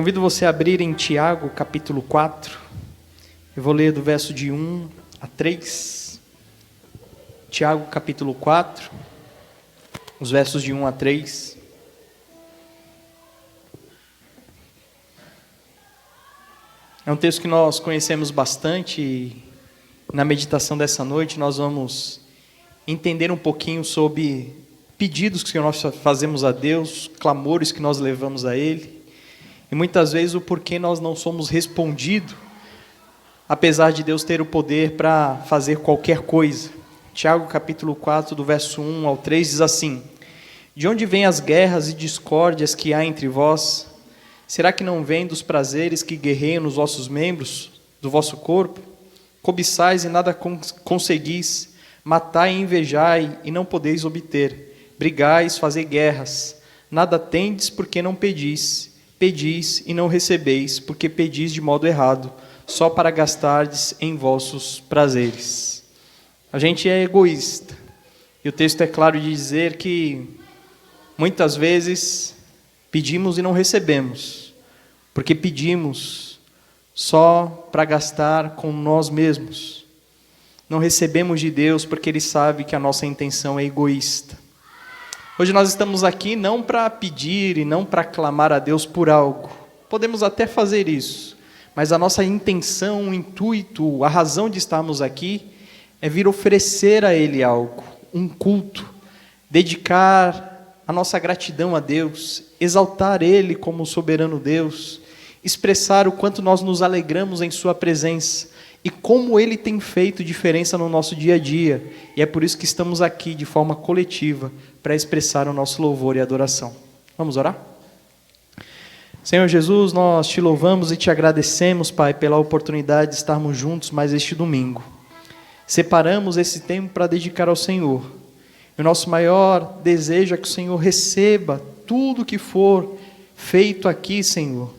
Convido você a abrir em Tiago, capítulo 4. Eu vou ler do verso de 1 a 3. Tiago, capítulo 4, os versos de 1 a 3. É um texto que nós conhecemos bastante e na meditação dessa noite nós vamos entender um pouquinho sobre pedidos que nós fazemos a Deus, clamores que nós levamos a Ele. E muitas vezes o porquê nós não somos respondidos, apesar de Deus ter o poder para fazer qualquer coisa. Tiago capítulo 4, do verso 1 ao 3, diz assim: De onde vêm as guerras e discórdias que há entre vós? Será que não vêm dos prazeres que guerreiam nos vossos membros, do vosso corpo? Cobiçais e nada conseguis, matai e invejai e não podeis obter, brigais, fazei guerras, nada tendes porque não pedis. Pedis e não recebeis, porque pedis de modo errado, só para gastardes em vossos prazeres. A gente é egoísta, e o texto é claro de dizer que muitas vezes pedimos e não recebemos, porque pedimos só para gastar com nós mesmos. Não recebemos de Deus porque Ele sabe que a nossa intenção é egoísta. Hoje nós estamos aqui não para pedir e não para clamar a Deus por algo. Podemos até fazer isso, mas a nossa intenção, o intuito, a razão de estarmos aqui é vir oferecer a Ele algo, um culto, dedicar a nossa gratidão a Deus, exaltar Ele como soberano Deus, expressar o quanto nós nos alegramos em Sua presença e como Ele tem feito diferença no nosso dia a dia. E é por isso que estamos aqui de forma coletiva, para expressar o nosso louvor e adoração. Vamos orar? Senhor Jesus, nós te louvamos e te agradecemos, Pai, pela oportunidade de estarmos juntos mais este domingo. Separamos esse tempo para dedicar ao Senhor. E o nosso maior desejo é que o Senhor receba tudo que for feito aqui, Senhor,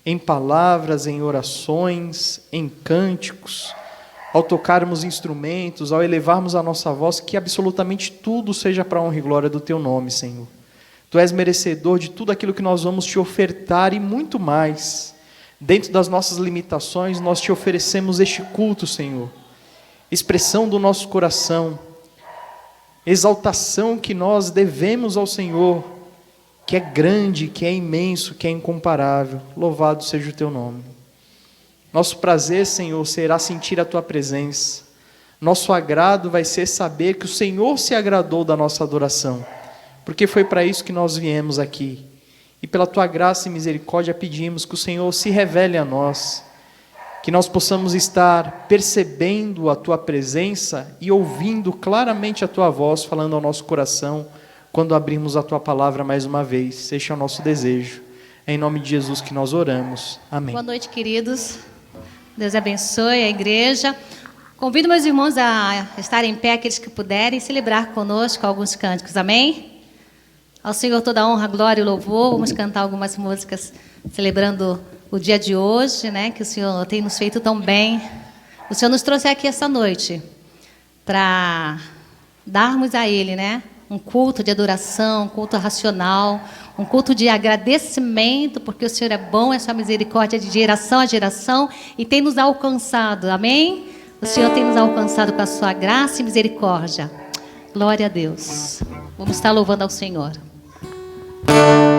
em palavras, em orações, em cânticos, ao tocarmos instrumentos, ao elevarmos a nossa voz, que absolutamente tudo seja para a honra e glória do Teu nome, Senhor. Tu és merecedor de tudo aquilo que nós vamos te ofertar e muito mais. Dentro das nossas limitações, nós te oferecemos este culto, Senhor. Expressão do nosso coração, exaltação que nós devemos ao Senhor, que é grande, que é imenso, que é incomparável. Louvado seja o Teu nome. Nosso prazer, Senhor, será sentir a Tua presença. Nosso agrado vai ser saber que o Senhor se agradou da nossa adoração, porque foi para isso que nós viemos aqui. E pela Tua graça e misericórdia pedimos que o Senhor se revele a nós, que nós possamos estar percebendo a Tua presença e ouvindo claramente a Tua voz falando ao nosso coração, quando abrimos a Tua palavra mais uma vez. Este é o nosso desejo. É em nome de Jesus que nós oramos. Amém. Boa noite, queridos. Deus abençoe a igreja. Convido meus irmãos a estarem em pé, aqueles que puderem, celebrar conosco alguns cânticos. Amém? Ao Senhor toda a honra, glória e louvor. Vamos cantar algumas músicas celebrando o dia de hoje, né? Que o Senhor tem nos feito tão bem. O Senhor nos trouxe aqui essa noite para darmos a Ele, né? Um culto de adoração, um culto racional, um culto de agradecimento, porque o Senhor é bom, a sua misericórdia de geração a geração e tem nos alcançado, amém? O Senhor tem nos alcançado com a sua graça e misericórdia. Glória a Deus. Vamos estar louvando ao Senhor. Vem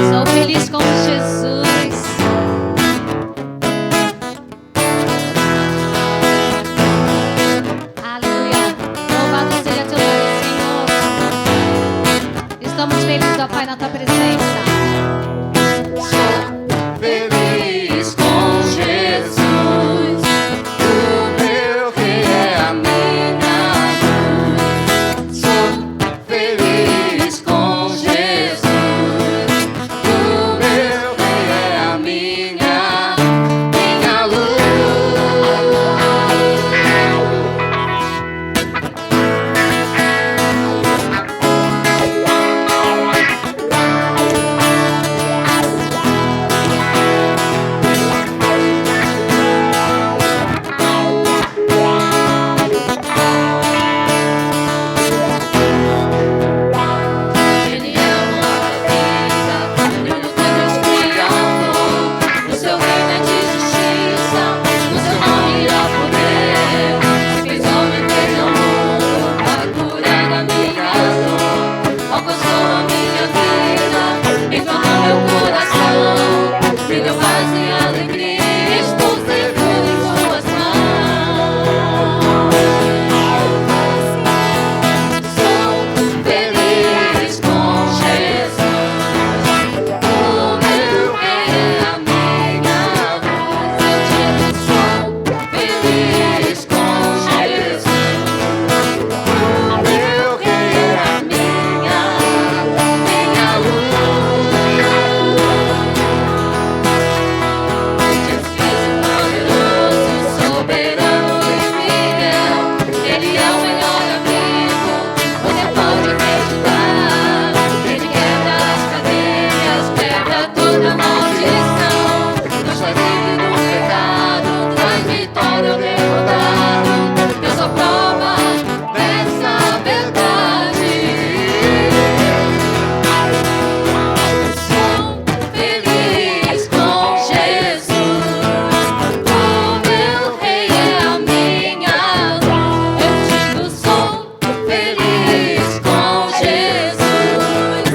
Sou feliz com Jesus. Aleluia. Louvado seja teu nome, Senhor. Estamos felizes, ó Pai, na tua presença. Sou feliz com Jesus. O meu rei é a minha luz. Sou feliz com Jesus. O meu rei é a minha luz. Ele é uma vida, Ele no Deus criador. No seu reino é de justiça, no seu nome irá poder. Fez homem, fez ao mundo, para curar a minha dor. Alcançou a minha vida, entornou meu coração. Me deu paz e alegria, estou seguro em suas mãos. Sou feliz com Jesus. O meu rei é a minha luz. Eu digo, sou feliz com Jesus. O meu rei é a minha luz. Jesus poderoso, soberano Luiz Miguel. Ele é o melhor amigo, você pode acreditar. Ele quebra as cadeias, quebra toda maldição. Nos faz livre do pecado, traz vitória ao derrotado. Eu sou prova dessa verdade. Sou feliz com Jesus. O meu rei é a minha luz. Eu digo, sou feliz com Jesus.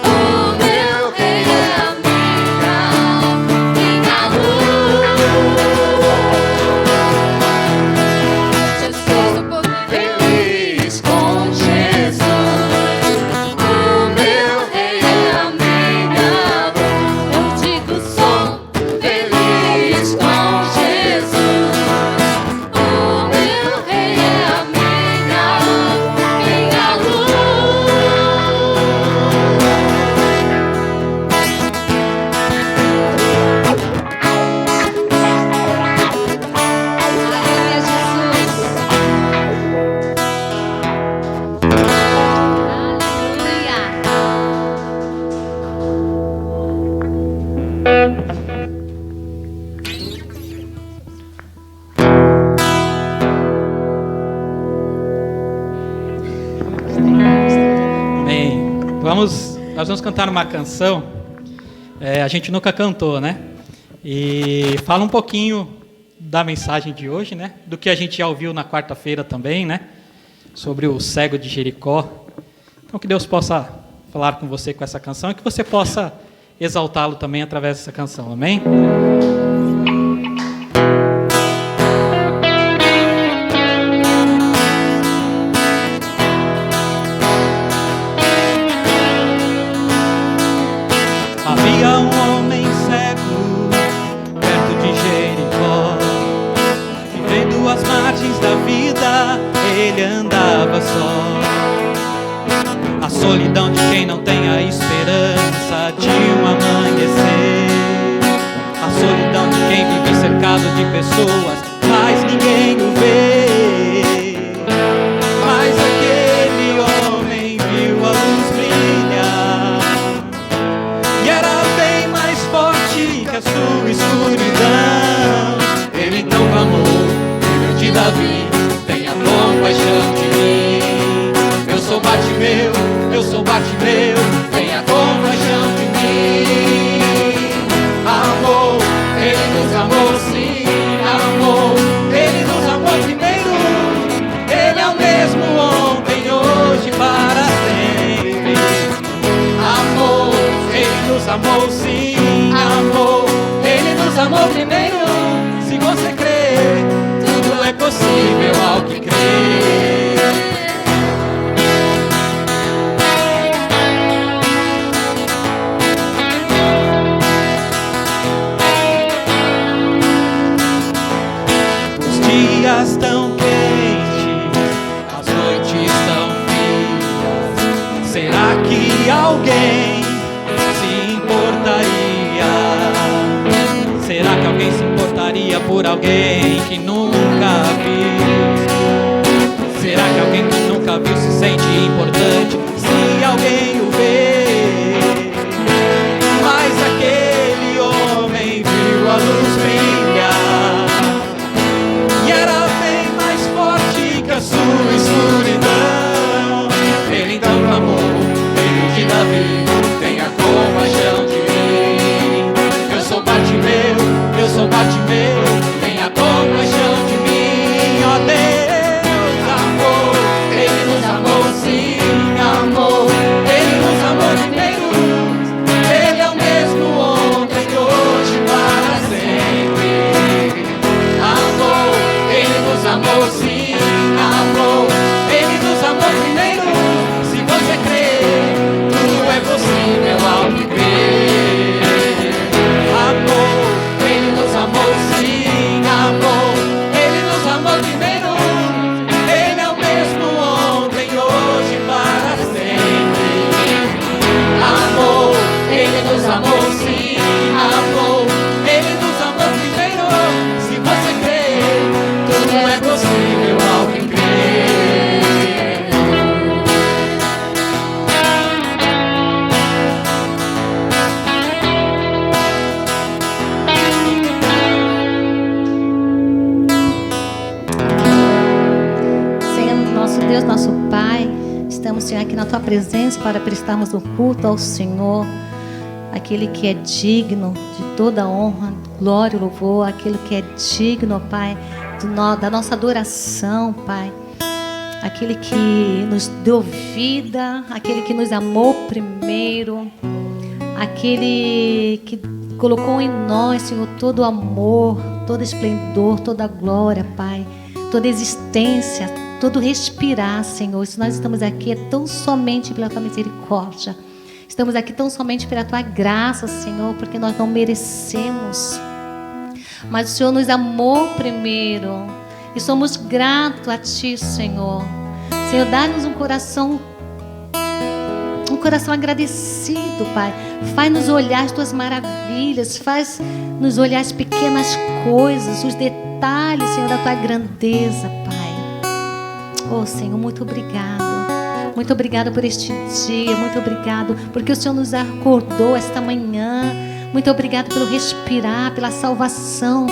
O meu rei é a minha luz. Jesus, o povo feliz com Jesus. O meu rei é a minha luz. Eu digo, sou feliz com Jesus. O meu rei é a minha luz. Aleluia, Jesus. Aleluia. Amém. Nós vamos cantar uma canção. A gente nunca cantou, né? E fala um pouquinho da mensagem de hoje, né? Do que a gente já ouviu na quarta-feira também, né? Sobre o cego de Jericó. Então que Deus possa falar com você com essa canção e que você possa exaltá-lo também através dessa canção. Amém? Havia um homem cego perto de Jericó, vivendo às margens da vida, ele andava só. A solidão de quem não tem a esperança de um amanhecer, a solidão de quem vive cercado de pessoas, mas ninguém o vê. Mas aquele homem viu a luz brilhar, e era bem mais forte que a sua escuridão. Ele então clamou, filho de Davi, tenha compaixão de mim. Eu sou Bartimeu, tenha compaixão de mim. Amor, ele nos amou sim, amor, ele nos amou primeiro. amou, sim, amou. Ele nos amou primeiro. Se você crê, tudo é possível ao que crê. Os dias tão quentes, as noites tão frias. Será que alguém se importaria? Será que alguém se importaria por alguém que nunca viu? Será que alguém que nunca viu se sente importante se alguém o vê? Mas aquele homem viu a luz brilhar e era bem mais forte que a sua escuridão. Ele então clamou, filho de Davi, tenha compaixão de mim. Eu sou Bartimeu, tenha compaixão de mim. Ó Deus amou, Ele nos amou, sim, amou. Ele nos amou primeiro. Ele é o mesmo ontem, hoje, para sempre. Amou, Ele nos amou, sim, amou. Ele nos amou primeiro. Se você crê, tudo é possível ao que crê. Amor, Ele nos amou, sim, amor. Ele nos amou primeiro. Ele é o mesmo ontem, hoje, para sempre. Amor, Ele nos amou, sim, amor. Ele nos amou primeiro. Se você crê, tudo é possível ao que crê. Senhor, nosso Deus, nosso Pai, estamos, Senhor, aqui na Tua presença para prestarmos o culto ao Senhor, aquele que é digno de toda honra, glória e louvor, aquele que é digno, ó Pai, da nossa adoração, Pai, aquele que nos deu vida, aquele que nos amou primeiro, aquele que colocou em nós, Senhor, todo amor, todo esplendor, toda glória, Pai, toda existência, todo respirar, Senhor. Se nós estamos aqui é tão somente pela Tua misericórdia. Estamos aqui tão somente pela Tua graça, Senhor, porque nós não merecemos. Mas o Senhor nos amou primeiro. E somos gratos a Ti, Senhor. Senhor, dá-nos um coração agradecido, Pai. Faz-nos olhar as Tuas maravilhas. Faz-nos olhar as pequenas coisas, os detalhes, Senhor, da Tua grandeza, Pai. Oh, Senhor, muito obrigado. Muito obrigado por este dia. Muito obrigado porque o Senhor nos acordou esta manhã. Muito obrigado pelo respirar, pela salvação,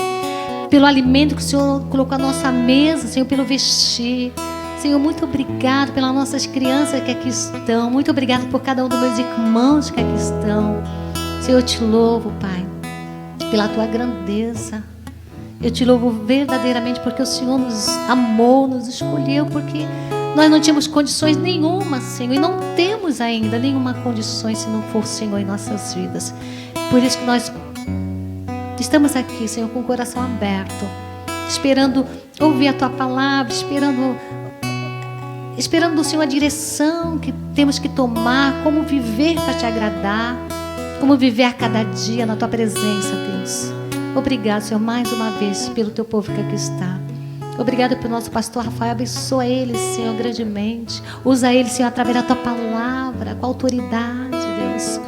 pelo alimento que o Senhor colocou à nossa mesa, Senhor, pelo vestir. Senhor, muito obrigado pelas nossas crianças que aqui estão. Muito obrigado por cada um dos meus irmãos que aqui estão. Senhor, eu te louvo, Pai, pela Tua grandeza. Eu te louvo verdadeiramente porque o Senhor nos amou, nos escolheu, porque nós não tínhamos condições nenhuma, Senhor, e não temos ainda nenhuma condição se não for o Senhor em nossas vidas. Por isso que nós estamos aqui, Senhor, com o coração aberto, esperando ouvir a Tua palavra, esperando do Senhor a direção que temos que tomar, como viver para Te agradar, como viver a cada dia na Tua presença, Deus. Obrigado, Senhor, mais uma vez pelo Teu povo que aqui está. Obrigado pelo nosso pastor Rafael. Abençoa ele, Senhor, grandemente. Usa ele, Senhor, através da Tua palavra, com autoridade, Deus,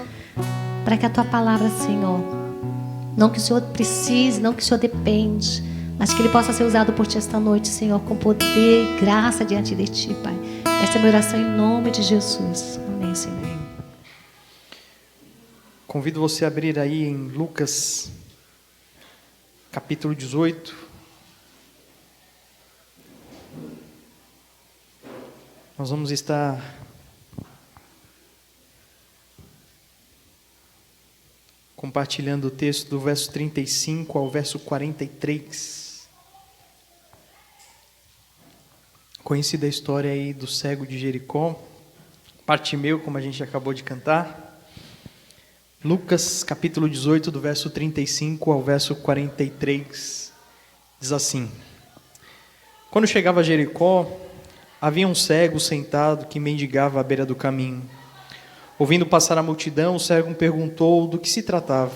para que a Tua palavra, Senhor, não que o Senhor precise, não que o Senhor depende, mas que ele possa ser usado por Ti esta noite, Senhor, com poder e graça diante de Ti, Pai. Esta é a minha oração em nome de Jesus. Amém, Senhor. Convido você a abrir aí em Lucas, capítulo 18. Nós vamos estar compartilhando o texto do verso 35 ao verso 43. Conhecida a história aí do cego de Jericó, Bartimeu, como a gente acabou de cantar. Lucas capítulo 18, do verso 35 ao verso 43, diz assim: Quando chegava a Jericó, havia um cego sentado que mendigava à beira do caminho. Ouvindo passar a multidão, o cego perguntou do que se tratava.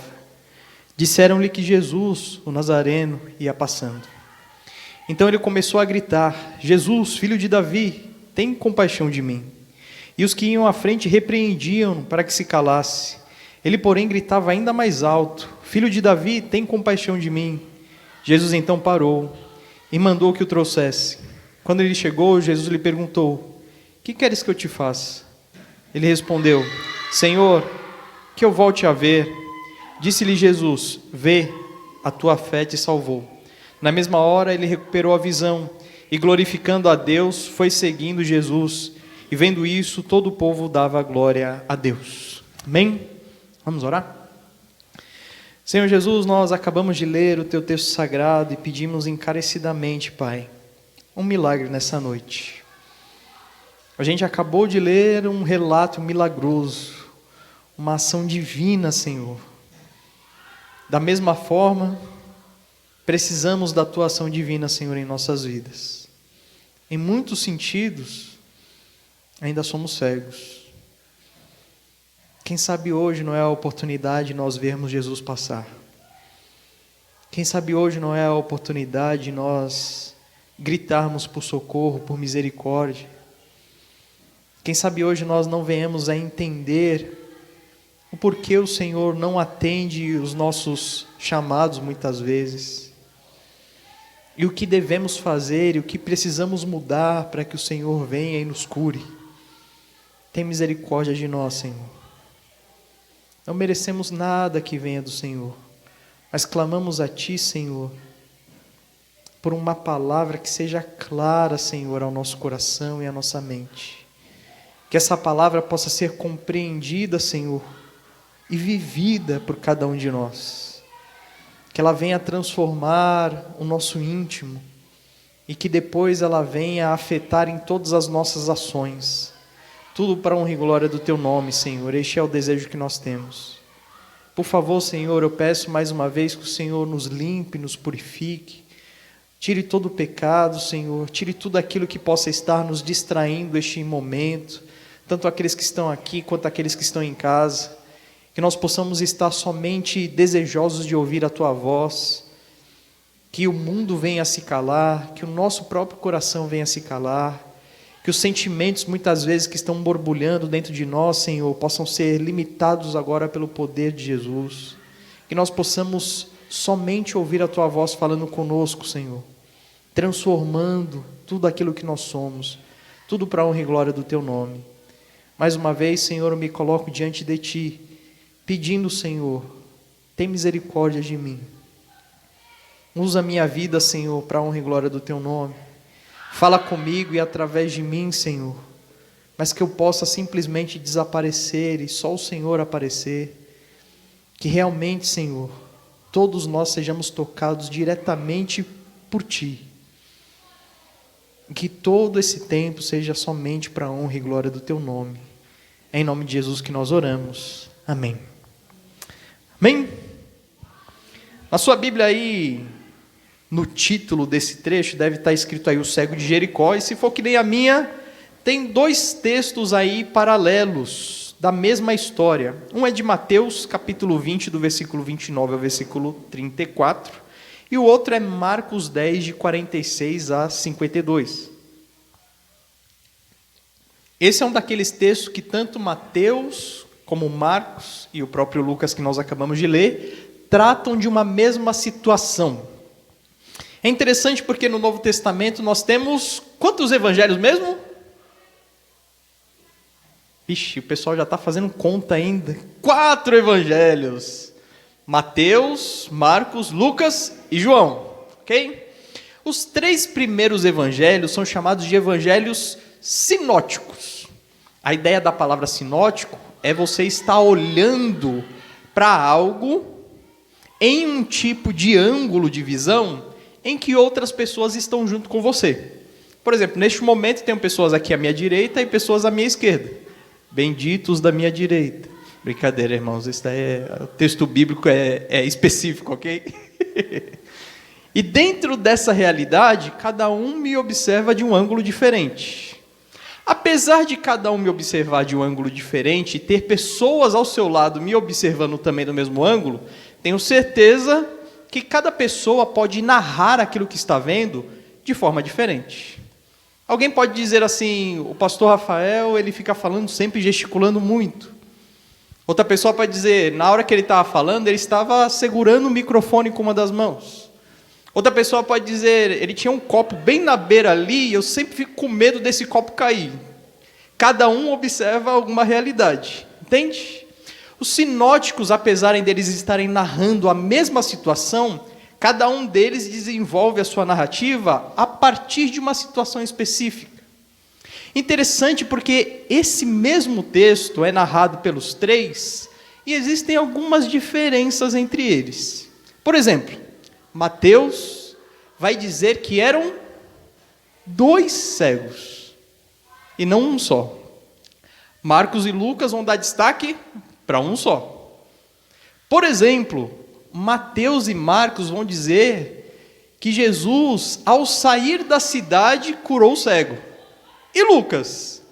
Disseram-lhe que Jesus, o Nazareno, ia passando. Então ele começou a gritar: Jesus, filho de Davi, tem compaixão de mim. E os que iam à frente repreendiam-no para que se calasse. Ele, porém, gritava ainda mais alto: Filho de Davi, tem compaixão de mim. Jesus então parou e mandou que o trouxesse. Quando ele chegou, Jesus lhe perguntou: Que queres que eu te faça? Ele respondeu: Senhor, que eu volte a ver. Disse-lhe Jesus: Vê, a tua fé te salvou. Na mesma hora ele recuperou a visão e, glorificando a Deus, foi seguindo Jesus. E vendo isso, todo o povo dava glória a Deus. Amém? Vamos orar? Senhor Jesus, nós acabamos de ler o Teu texto sagrado e pedimos encarecidamente, Pai, um milagre nessa noite. A gente acabou de ler um relato milagroso, uma ação divina, Senhor. Da mesma forma, precisamos da Tua ação divina, Senhor, em nossas vidas. Em muitos sentidos, ainda somos cegos. Quem sabe hoje não é a oportunidade de nós vermos Jesus passar. Quem sabe hoje não é a oportunidade de nós gritarmos por socorro, por misericórdia. Quem sabe hoje nós não venhamos a entender o porquê o Senhor não atende os nossos chamados muitas vezes. E o que devemos fazer e o que precisamos mudar para que o Senhor venha e nos cure. Tem misericórdia de nós, Senhor. Não merecemos nada que venha do Senhor, mas clamamos a Ti, Senhor, por uma palavra que seja clara, Senhor, ao nosso coração e à nossa mente. Que essa palavra possa ser compreendida, Senhor, e vivida por cada um de nós. Que ela venha transformar o nosso íntimo e que depois ela venha afetar em todas as nossas ações. Tudo para a honra e glória do Teu nome, Senhor. Este é o desejo que nós temos. Por favor, Senhor, eu peço mais uma vez que o Senhor nos limpe, nos purifique. Tire todo o pecado, Senhor. Tire tudo aquilo que possa estar nos distraindo este momento. Tanto aqueles que estão aqui, quanto aqueles que estão em casa. Que nós possamos estar somente desejosos de ouvir a Tua voz. Que o mundo venha a se calar. Que o nosso próprio coração venha a se calar. Que os sentimentos, muitas vezes, que estão borbulhando dentro de nós, Senhor, possam ser limitados agora pelo poder de Jesus. Que nós possamos somente ouvir a Tua voz falando conosco, Senhor. Transformando tudo aquilo que nós somos. Tudo para a honra e glória do Teu nome. Mais uma vez, Senhor, eu me coloco diante de Ti, pedindo, Senhor, tem misericórdia de mim. Usa a minha vida, Senhor, para a honra e glória do Teu nome. Fala comigo e através de mim, Senhor, mas que eu possa simplesmente desaparecer e só o Senhor aparecer. Que realmente, Senhor, todos nós sejamos tocados diretamente por Ti. E que todo esse tempo seja somente para a honra e glória do Teu nome. É em nome de Jesus que nós oramos. Amém. Amém? Na sua Bíblia aí, no título desse trecho, deve estar escrito aí o cego de Jericó, e se for que nem a minha, tem dois textos aí paralelos, da mesma história. Um é de Mateus, capítulo 20, do versículo 29 ao versículo 34, e o outro é Marcos 10, de 46 a 52. Esse é um daqueles textos que tanto Mateus, como Marcos, e o próprio Lucas, que nós acabamos de ler, tratam de uma mesma situação. É interessante porque no Novo Testamento nós temos quantos evangelhos mesmo? Ixi, o pessoal já está fazendo conta ainda. 4 evangelhos. Mateus, Marcos, Lucas e João. Ok? Os 3 primeiros evangelhos são chamados de evangelhos sinóticos. A ideia da palavra sinótico é você estar olhando para algo em um tipo de ângulo de visão em que outras pessoas estão junto com você. Por exemplo, neste momento tem pessoas aqui à minha direita e pessoas à minha esquerda. Benditos da minha direita, Brincadeira, irmãos. Esse daí o texto bíblico é específico, ok? E dentro dessa realidade, cada um me observa de um ângulo diferente. Apesar de cada um me observar de um ângulo diferente e ter pessoas ao seu lado me observando também do mesmo ângulo, tenho certeza que cada pessoa pode narrar aquilo que está vendo de forma diferente. Alguém pode dizer assim, o pastor Rafael, ele fica falando sempre, gesticulando muito. Outra pessoa pode dizer, na hora que ele estava falando, ele estava segurando o microfone com uma das mãos. Outra pessoa pode dizer, ele tinha um copo bem na beira ali, e eu sempre fico com medo desse copo cair. Cada um observa alguma realidade, entende? Os sinóticos, apesar deles estarem narrando a mesma situação, cada um deles desenvolve a sua narrativa a partir de uma situação específica. Interessante porque esse mesmo texto é narrado pelos três e existem algumas diferenças entre eles. Por exemplo, Mateus vai dizer que eram 2 cegos e não um só. Marcos e Lucas vão dar destaque para um só. Por exemplo, Mateus e Marcos vão dizer que Jesus, ao sair da cidade, curou o cego. E Lucas?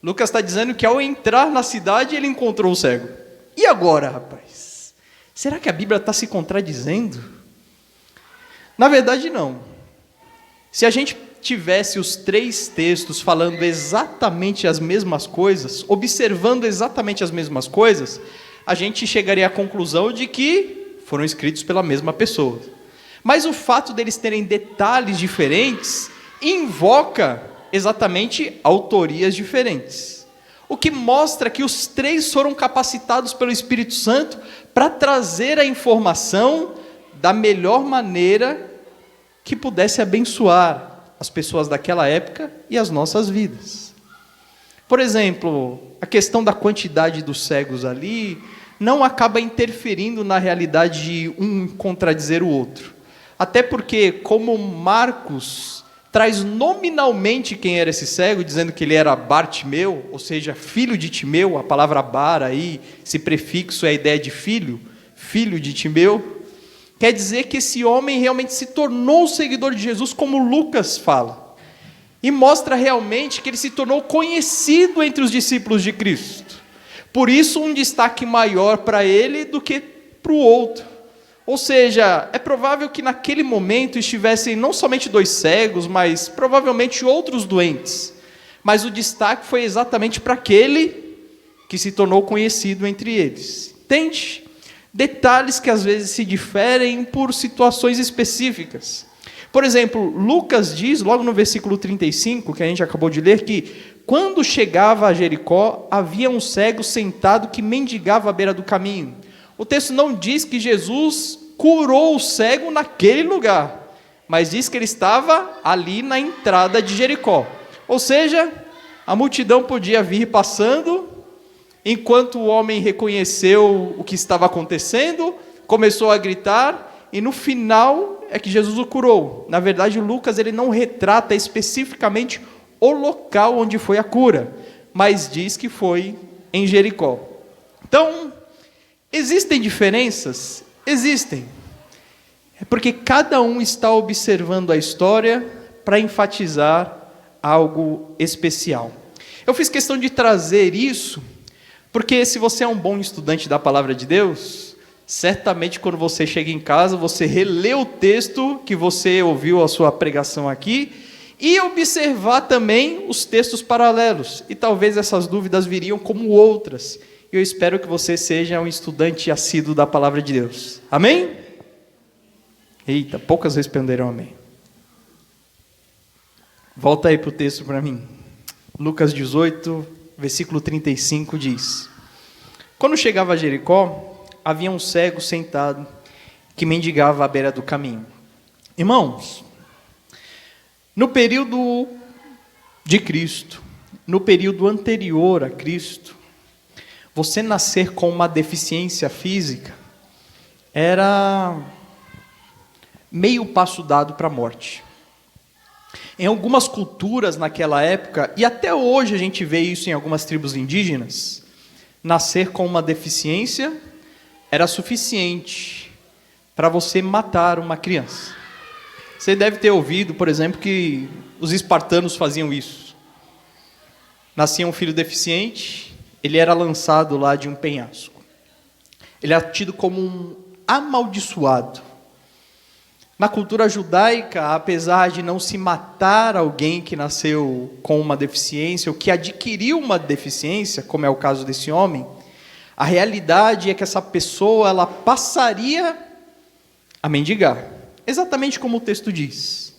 Lucas está dizendo que ao entrar na cidade, ele encontrou o cego. E agora, rapaz? Será que a Bíblia está se contradizendo? Na verdade, não. Se a gente tivesse os 3 textos falando exatamente as mesmas coisas, observando exatamente as mesmas coisas, a gente chegaria à conclusão de que foram escritos pela mesma pessoa. Mas o fato deles terem detalhes diferentes invoca exatamente autorias diferentes. O que mostra que os 3 foram capacitados pelo Espírito Santo para trazer a informação da melhor maneira que pudesse abençoar as pessoas daquela época e as nossas vidas. Por exemplo, a questão da quantidade dos cegos ali não acaba interferindo na realidade de um contradizer o outro. Até porque, como Marcos traz nominalmente quem era esse cego, dizendo que ele era Bartimeu, ou seja, filho de Timeu, a palavra Bar aí, esse prefixo é a ideia de filho, filho de Timeu, quer dizer que esse homem realmente se tornou seguidor de Jesus, como Lucas fala. E mostra realmente que ele se tornou conhecido entre os discípulos de Cristo. Por isso, um destaque maior para ele do que para o outro. Ou seja, é provável que naquele momento estivessem não somente 2 cegos, mas provavelmente outros doentes. Mas o destaque foi exatamente para aquele que se tornou conhecido entre eles. Entende? Detalhes que às vezes se diferem por situações específicas. Por exemplo, Lucas diz, logo no versículo 35, que a gente acabou de ler, que quando chegava a Jericó, havia um cego sentado que mendigava à beira do caminho. O texto não diz que Jesus curou o cego naquele lugar, mas diz que ele estava ali na entrada de Jericó. Ou seja, a multidão podia vir passando, enquanto o homem reconheceu o que estava acontecendo, começou a gritar, e no final é que Jesus o curou. Na verdade, Lucas ele não retrata especificamente o local onde foi a cura, mas diz que foi em Jericó. Então, existem diferenças? Existem. É porque cada um está observando a história para enfatizar algo especial. Eu fiz questão de trazer isso, porque se você é um bom estudante da palavra de Deus, certamente quando você chega em casa, você relê o texto que você ouviu a sua pregação aqui, e observar também os textos paralelos, e talvez essas dúvidas viriam como outras. Eu espero que você seja um estudante assíduo da palavra de Deus. Amém? Eita, poucas responderam amém. Volta aí para o texto para mim. Lucas 18, versículo 35 diz: Quando chegava a Jericó, havia um cego sentado que mendigava à beira do caminho. Irmãos, no período de Cristo, no período anterior a Cristo, você nascer com uma deficiência física era meio passo dado para a morte. Em algumas culturas naquela época, e até hoje a gente vê isso em algumas tribos indígenas, nascer com uma deficiência era suficiente para você matar uma criança. Você deve ter ouvido, por exemplo, que os espartanos faziam isso. Nascia um filho deficiente, ele era lançado lá de um penhasco. Ele era tido como um amaldiçoado. Na cultura judaica, apesar de não se matar alguém que nasceu com uma deficiência, ou que adquiriu uma deficiência, como é o caso desse homem, a realidade é que essa pessoa ela passaria a mendigar, exatamente como o texto diz.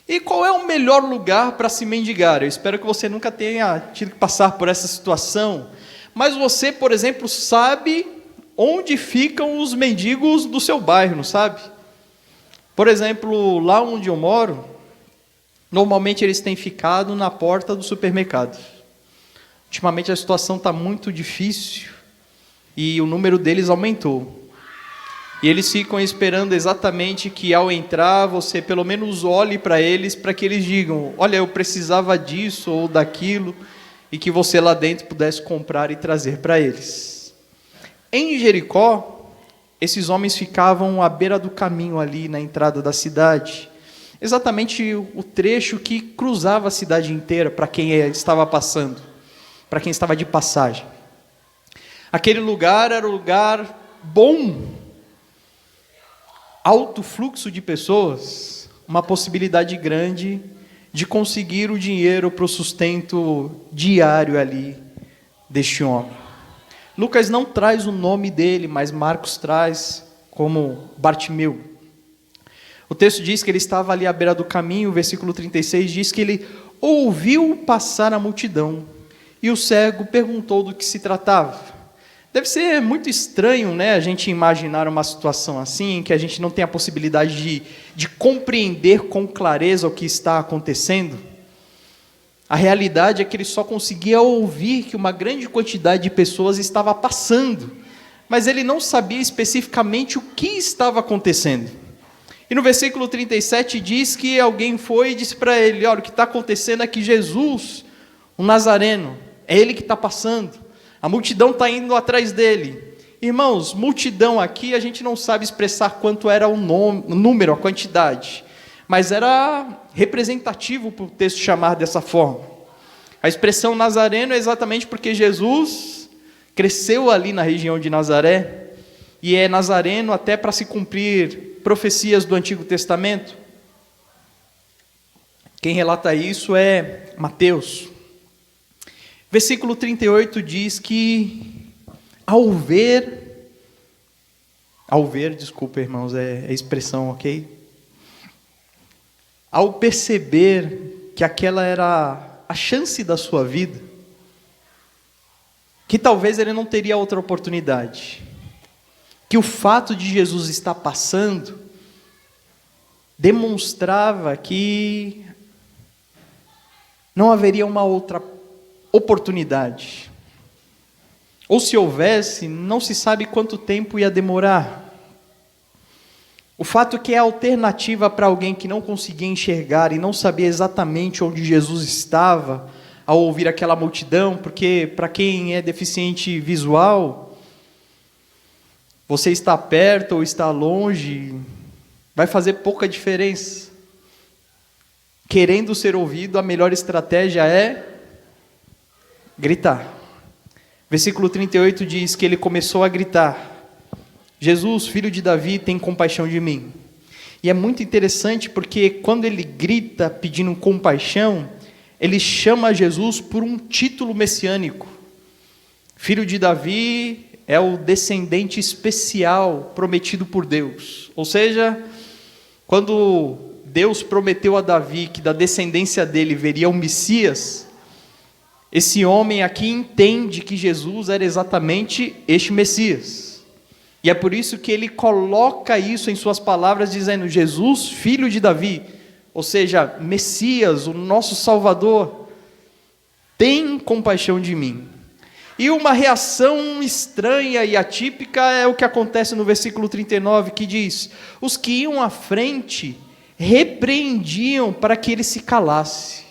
E qual é o melhor lugar para se mendigar? Eu espero que você nunca tenha tido que passar por essa situação, mas você, por exemplo, sabe onde ficam os mendigos do seu bairro, não sabe? Por exemplo, lá onde eu moro, normalmente eles têm ficado na porta do supermercado. Ultimamente a situação está muito difícil e o número deles aumentou. E eles ficam esperando exatamente que ao entrar você pelo menos olhe para eles, para que eles digam, olha, eu precisava disso ou daquilo, e que você lá dentro pudesse comprar e trazer para eles. Em Jericó, esses homens ficavam à beira do caminho ali na entrada da cidade, exatamente o trecho que cruzava a cidade inteira para quem estava passando, para quem estava de passagem. Aquele lugar era um lugar bom, alto fluxo de pessoas, uma possibilidade grande de conseguir o dinheiro para o sustento diário ali deste homem. Lucas não traz o nome dele, mas Marcos traz como Bartimeu. O texto diz que ele estava ali à beira do caminho, o versículo 36 diz que ele ouviu passar a multidão, e o cego perguntou do que se tratava. Deve ser muito estranho, né, a gente imaginar uma situação assim, em que a gente não tem a possibilidade de compreender com clareza o que está acontecendo. A realidade é que ele só conseguia ouvir que uma grande quantidade de pessoas estava passando, mas ele não sabia especificamente o que estava acontecendo. E no versículo 37 diz que alguém foi e disse para ele, olha, o que está acontecendo é que Jesus, o Nazareno, é ele que está passando. A multidão está indo atrás dele. Irmãos, multidão aqui, a gente não sabe expressar quanto era o número, a quantidade. Mas era representativo para o texto chamar dessa forma. A expressão Nazareno é exatamente porque Jesus cresceu ali na região de Nazaré. E é Nazareno até para se cumprir profecias do Antigo Testamento. Quem relata isso é Mateus. Versículo 38 diz que ao ver, desculpa irmãos, é expressão, ok? Ao perceber que aquela era a chance da sua vida, que talvez ele não teria outra oportunidade, que o fato de Jesus estar passando demonstrava que não haveria uma outra oportunidade. Ou se houvesse, não se sabe quanto tempo ia demorar. O fato é que é alternativa para alguém que não conseguia enxergar e não sabia exatamente onde Jesus estava ao ouvir aquela multidão, porque para quem é deficiente visual, você está perto ou está longe, vai fazer pouca diferença. Querendo ser ouvido, a melhor estratégia é gritar. Versículo 38 diz que ele começou a gritar, Jesus, filho de Davi, tem compaixão de mim. E é muito interessante porque quando ele grita pedindo compaixão, ele chama Jesus por um título messiânico. Filho de Davi é o descendente especial prometido por Deus. Ou seja, quando Deus prometeu a Davi que da descendência dele veria o Messias, esse homem aqui entende que Jesus era exatamente este Messias. E é por isso que ele coloca isso em suas palavras, dizendo, Jesus, filho de Davi, ou seja, Messias, o nosso Salvador, tem compaixão de mim. E uma reação estranha e atípica é o que acontece no versículo 39, que diz, os que iam à frente repreendiam para que ele se calasse.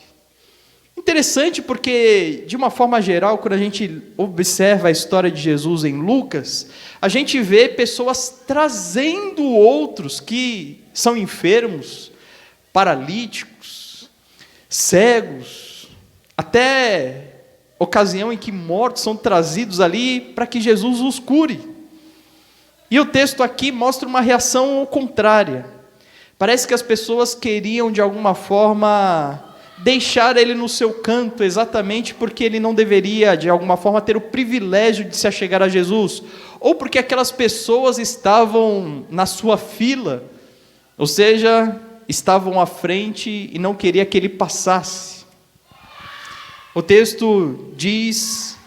Interessante porque, de uma forma geral, quando a gente observa a história de Jesus em Lucas, a gente vê pessoas trazendo outros que são enfermos, paralíticos, cegos, até ocasião em que mortos são trazidos ali para que Jesus os cure. E o texto aqui mostra uma reação contrária. Parece que as pessoas queriam, de alguma forma, deixar ele no seu canto, exatamente porque ele não deveria, de alguma forma, ter o privilégio de se achegar a Jesus, ou porque aquelas pessoas estavam na sua fila, ou seja, estavam à frente e não queria que ele passasse. O texto diz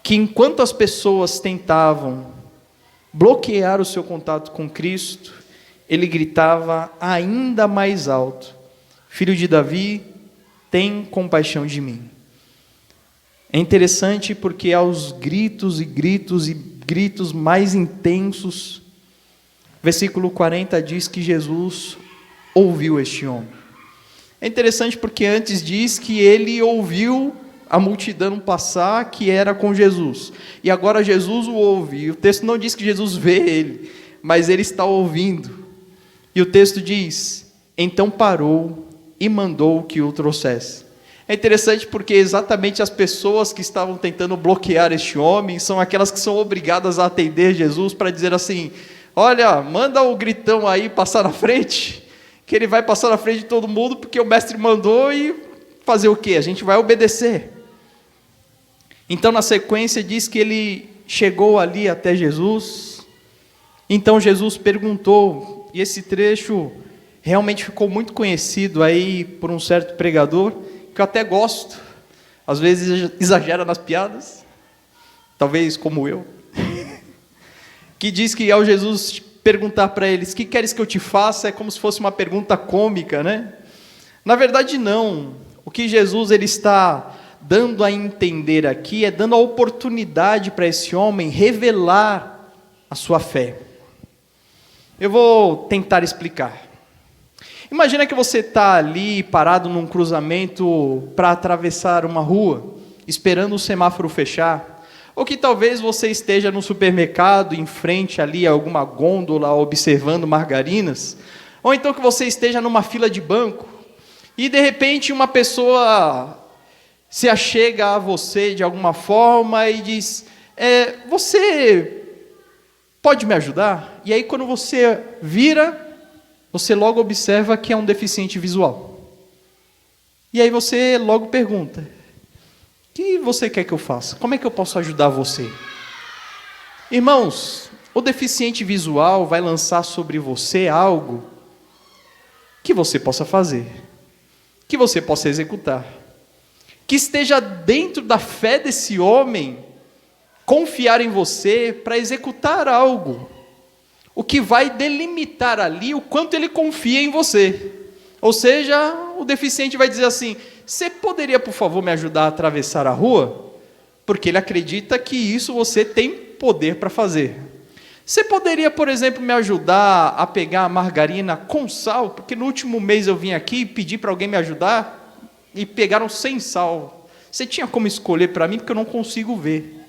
que enquanto as pessoas tentavam bloquear o seu contato com Cristo, ele gritava ainda mais alto: Filho de Davi, tem compaixão de mim. É interessante porque aos gritos e gritos e gritos mais intensos, versículo 40 diz que Jesus ouviu este homem. É interessante porque antes diz que ele ouviu a multidão passar, que era com Jesus, e agora Jesus o ouve, e o texto não diz que Jesus vê ele, mas ele está ouvindo, e o texto diz: então parou e mandou que o trouxesse. É interessante porque exatamente as pessoas que estavam tentando bloquear este homem são aquelas que são obrigadas a atender Jesus para dizer assim: olha, manda o gritão aí passar na frente, que ele vai passar na frente de todo mundo, porque o mestre mandou, e fazer o quê? A gente vai obedecer. Então na sequência diz que ele chegou ali até Jesus, então Jesus perguntou, e esse trecho realmente ficou muito conhecido aí por um certo pregador, que eu até gosto, às vezes exagera nas piadas, talvez como eu, que diz que ao Jesus perguntar para eles: que queres que eu te faça? É como se fosse uma pergunta cômica, né? Na verdade não, o que Jesus ele está dando a entender aqui é dando a oportunidade para esse homem revelar a sua fé. Eu vou tentar explicar. Imagina que você está ali parado num cruzamento para atravessar uma rua, esperando o semáforo fechar, ou que talvez você esteja no supermercado, em frente ali a alguma gôndola, observando margarinas, ou então que você esteja numa fila de banco, e de repente uma pessoa se achega a você de alguma forma e diz: você pode me ajudar? E aí quando você vira, você logo observa que é um deficiente visual. E aí você logo pergunta: o que você quer que eu faça? Como é que eu posso ajudar você? Irmãos, o deficiente visual vai lançar sobre você algo que você possa fazer, que você possa executar, que esteja dentro da fé desse homem, confiar em você para executar algo, o que vai delimitar ali o quanto ele confia em você. Ou seja, o deficiente vai dizer assim: você poderia, por favor, me ajudar a atravessar a rua? Porque ele acredita que isso você tem poder para fazer. Você poderia, por exemplo, me ajudar a pegar a margarina com sal? Porque no último mês eu vim aqui e pedi para alguém me ajudar, e pegaram sem sal. Você tinha como escolher para mim, porque eu não consigo ver.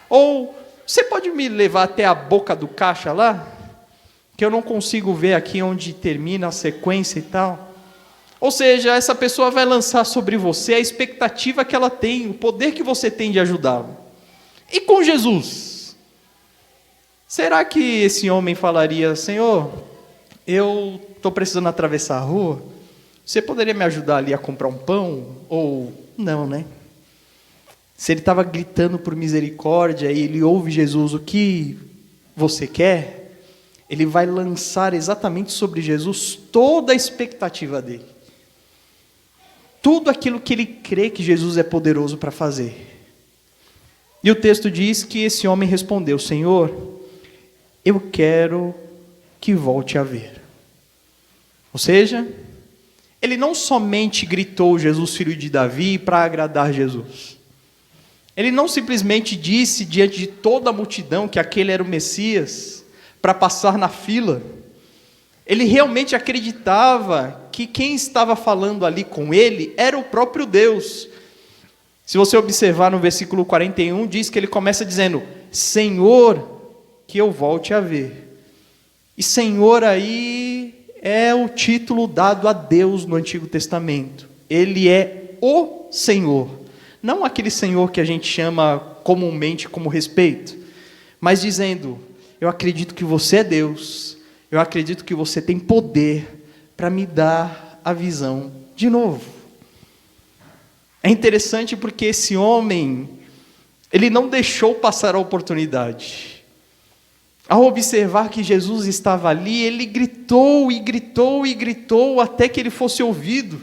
Ou, você pode me levar até a boca do caixa lá? Que eu não consigo ver aqui onde termina a sequência e tal. Ou seja, essa pessoa vai lançar sobre você a expectativa que ela tem, o poder que você tem de ajudá-lo. E com Jesus? Será que esse homem falaria: Senhor, eu estou precisando atravessar a rua, você poderia me ajudar ali a comprar um pão? Ou não, né? Se ele estava gritando por misericórdia e ele ouve Jesus: o que você quer? Ele vai lançar exatamente sobre Jesus toda a expectativa dele. Tudo aquilo que ele crê que Jesus é poderoso para fazer. E o texto diz que esse homem respondeu: Senhor, eu quero que volte a ver. Ou seja, ele não somente gritou: Jesus, filho de Davi, para agradar Jesus. Ele não simplesmente disse diante de toda a multidão que aquele era o Messias, para passar na fila. Ele realmente acreditava que quem estava falando ali com ele era o próprio Deus. Se você observar no versículo 41, diz que ele começa dizendo: Senhor, que eu volte a ver. E Senhor aí é o título dado a Deus no Antigo Testamento. Ele é o Senhor. Não aquele Senhor que a gente chama comumente como respeito, mas dizendo: eu acredito que você é Deus, eu acredito que você tem poder para me dar a visão de novo. É interessante porque esse homem, ele não deixou passar a oportunidade. Ao observar que Jesus estava ali, ele gritou e gritou e gritou até que ele fosse ouvido.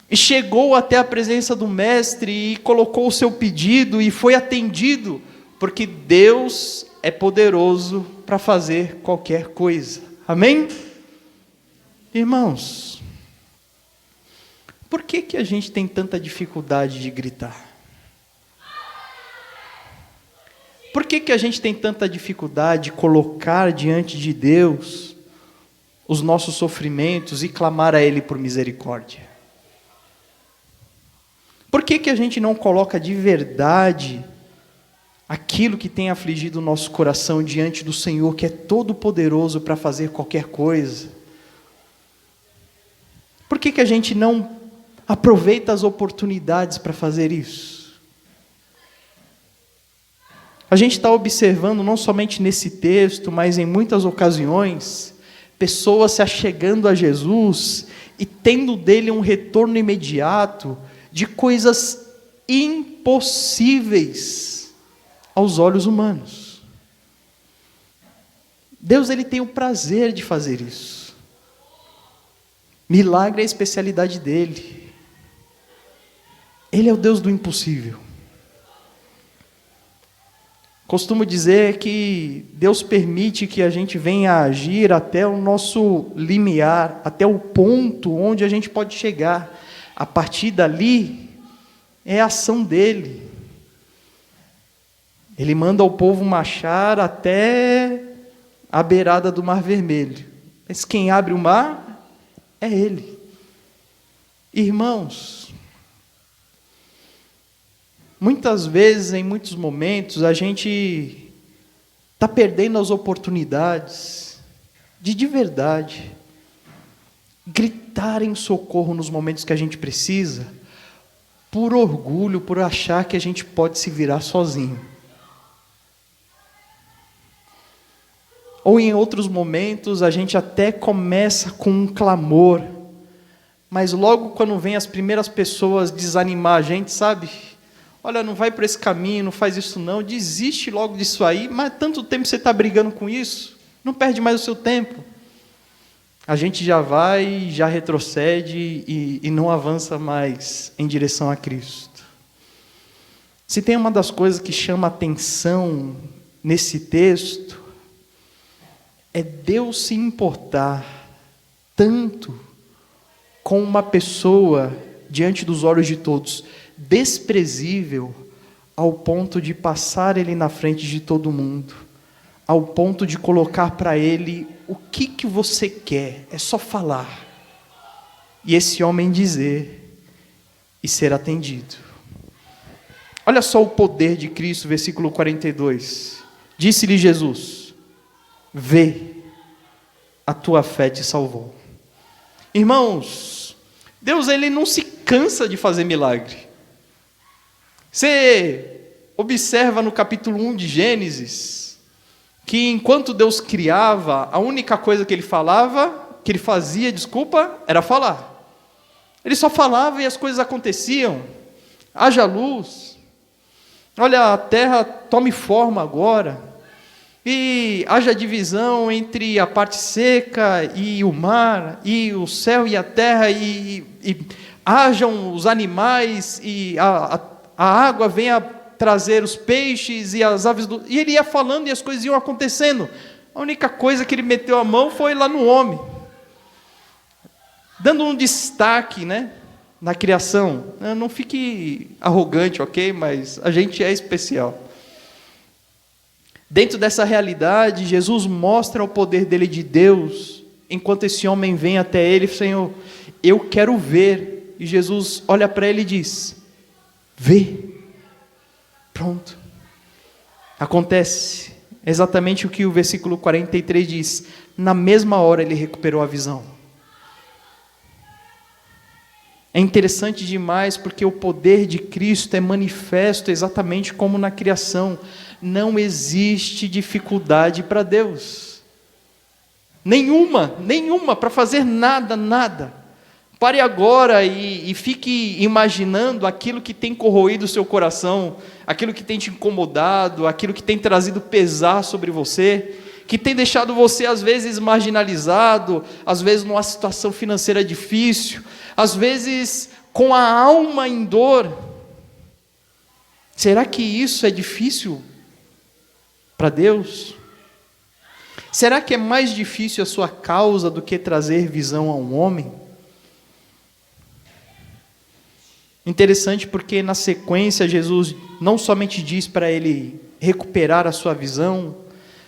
E chegou até a presença do mestre e colocou o seu pedido e foi atendido, porque Deus é poderoso para fazer qualquer coisa. Amém? Irmãos, por que a gente tem tanta dificuldade de gritar? Por que a gente tem tanta dificuldade de colocar diante de Deus os nossos sofrimentos e clamar a Ele por misericórdia? Por que a gente não coloca de verdade aquilo que tem afligido o nosso coração diante do Senhor, que é todo poderoso para fazer qualquer coisa? Por que a gente não aproveita as oportunidades para fazer isso? A gente está observando, não somente nesse texto, mas em muitas ocasiões, pessoas se achegando a Jesus e tendo dele um retorno imediato de coisas impossíveis aos olhos humanos. Deus, ele tem o prazer de fazer isso. Milagre é a especialidade dele. Ele é o Deus do impossível. Costumo dizer que Deus permite que a gente venha agir até o nosso limiar, até o ponto onde a gente pode chegar. A partir dali, é a ação dele. Ele manda o povo marchar até a beirada do Mar Vermelho. Mas quem abre o mar é ele. Irmãos, muitas vezes, em muitos momentos, a gente está perdendo as oportunidades de verdade, gritar em socorro nos momentos que a gente precisa, por orgulho, por achar que a gente pode se virar sozinho. Ou em outros momentos, a gente até começa com um clamor, mas logo quando vem as primeiras pessoas desanimar a gente, sabe? Olha, não vai por esse caminho, não faz isso não, desiste logo disso aí, mas tanto tempo você está brigando com isso, não perde mais o seu tempo. A gente já vai, já retrocede e não avança mais em direção a Cristo. Se tem uma das coisas que chama atenção nesse texto, é Deus se importar tanto com uma pessoa diante dos olhos de todos, desprezível ao ponto de passar ele na frente de todo mundo, ao ponto de colocar para ele o que você quer, é só falar. E esse homem dizer e ser atendido. Olha só o poder de Cristo, versículo 42. Disse-lhe Jesus: vê, a tua fé te salvou. Irmãos, Deus, ele não se cansa de fazer milagre. Você observa no capítulo 1 de Gênesis, que enquanto Deus criava, a única coisa que ele fazia, era falar. Ele só falava e as coisas aconteciam. Haja luz. Olha, a terra tome forma agora. E haja divisão entre a parte seca e o mar, e o céu e a terra, e hajam os animais, e a água venha trazer os peixes e as aves do... E ele ia falando e as coisas iam acontecendo. A única coisa que ele meteu a mão foi lá no homem, dando um destaque, né, na criação. Não fique arrogante, ok? Mas a gente é especial. Dentro dessa realidade, Jesus mostra o poder dele de Deus, enquanto esse homem vem até ele: Senhor, eu quero ver. E Jesus olha para ele e diz: vê. Pronto. Acontece exatamente o que o versículo 43 diz. Na mesma hora ele recuperou a visão. É interessante demais porque o poder de Cristo é manifesto exatamente como na criação. Não existe dificuldade para Deus. Nenhuma, para fazer nada. Pare agora e fique imaginando aquilo que tem corroído o seu coração, aquilo que tem te incomodado, aquilo que tem trazido pesar sobre você, que tem deixado você às vezes marginalizado, às vezes numa situação financeira difícil, às vezes com a alma em dor. Será que isso é difícil para Deus? Será que é mais difícil a sua causa do que trazer visão a um homem? Interessante porque na sequência Jesus não somente diz para ele recuperar a sua visão,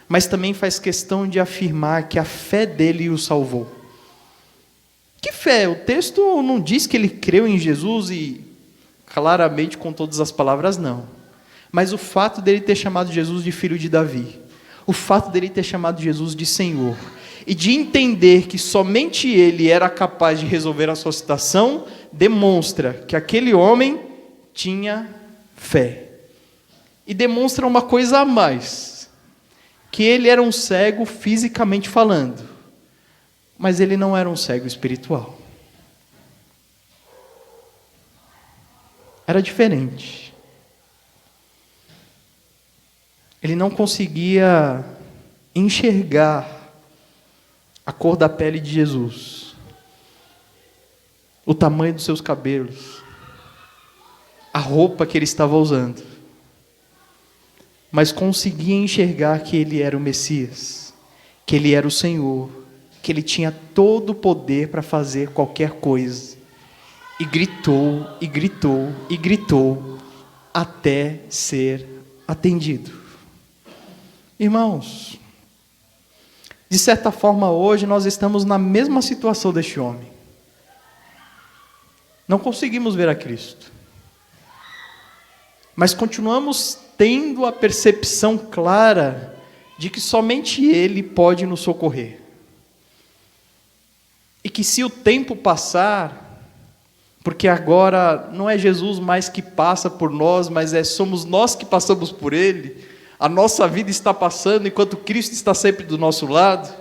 mas também faz questão de afirmar que a fé dele o salvou. Que fé? O texto não diz que ele creu em Jesus e claramente com todas as palavras não. Mas o fato dele ter chamado Jesus de filho de Davi, o fato dele ter chamado Jesus de Senhor, e de entender que somente ele era capaz de resolver a sua situação, demonstra que aquele homem tinha fé. E demonstra uma coisa a mais, que ele era um cego fisicamente falando, mas ele não era um cego espiritual. Era diferente. Ele não conseguia enxergar a cor da pele de Jesus, o tamanho dos seus cabelos, a roupa que ele estava usando, mas conseguia enxergar que ele era o Messias, que ele era o Senhor, que ele tinha todo o poder para fazer qualquer coisa, e gritou, e gritou, e gritou, até ser atendido. Irmãos, de certa forma hoje nós estamos na mesma situação deste homem. Não conseguimos ver a Cristo, mas continuamos tendo a percepção clara de que somente Ele pode nos socorrer. E que se o tempo passar, porque agora não é Jesus mais que passa por nós, mas somos nós que passamos por Ele, a nossa vida está passando enquanto Cristo está sempre do nosso lado.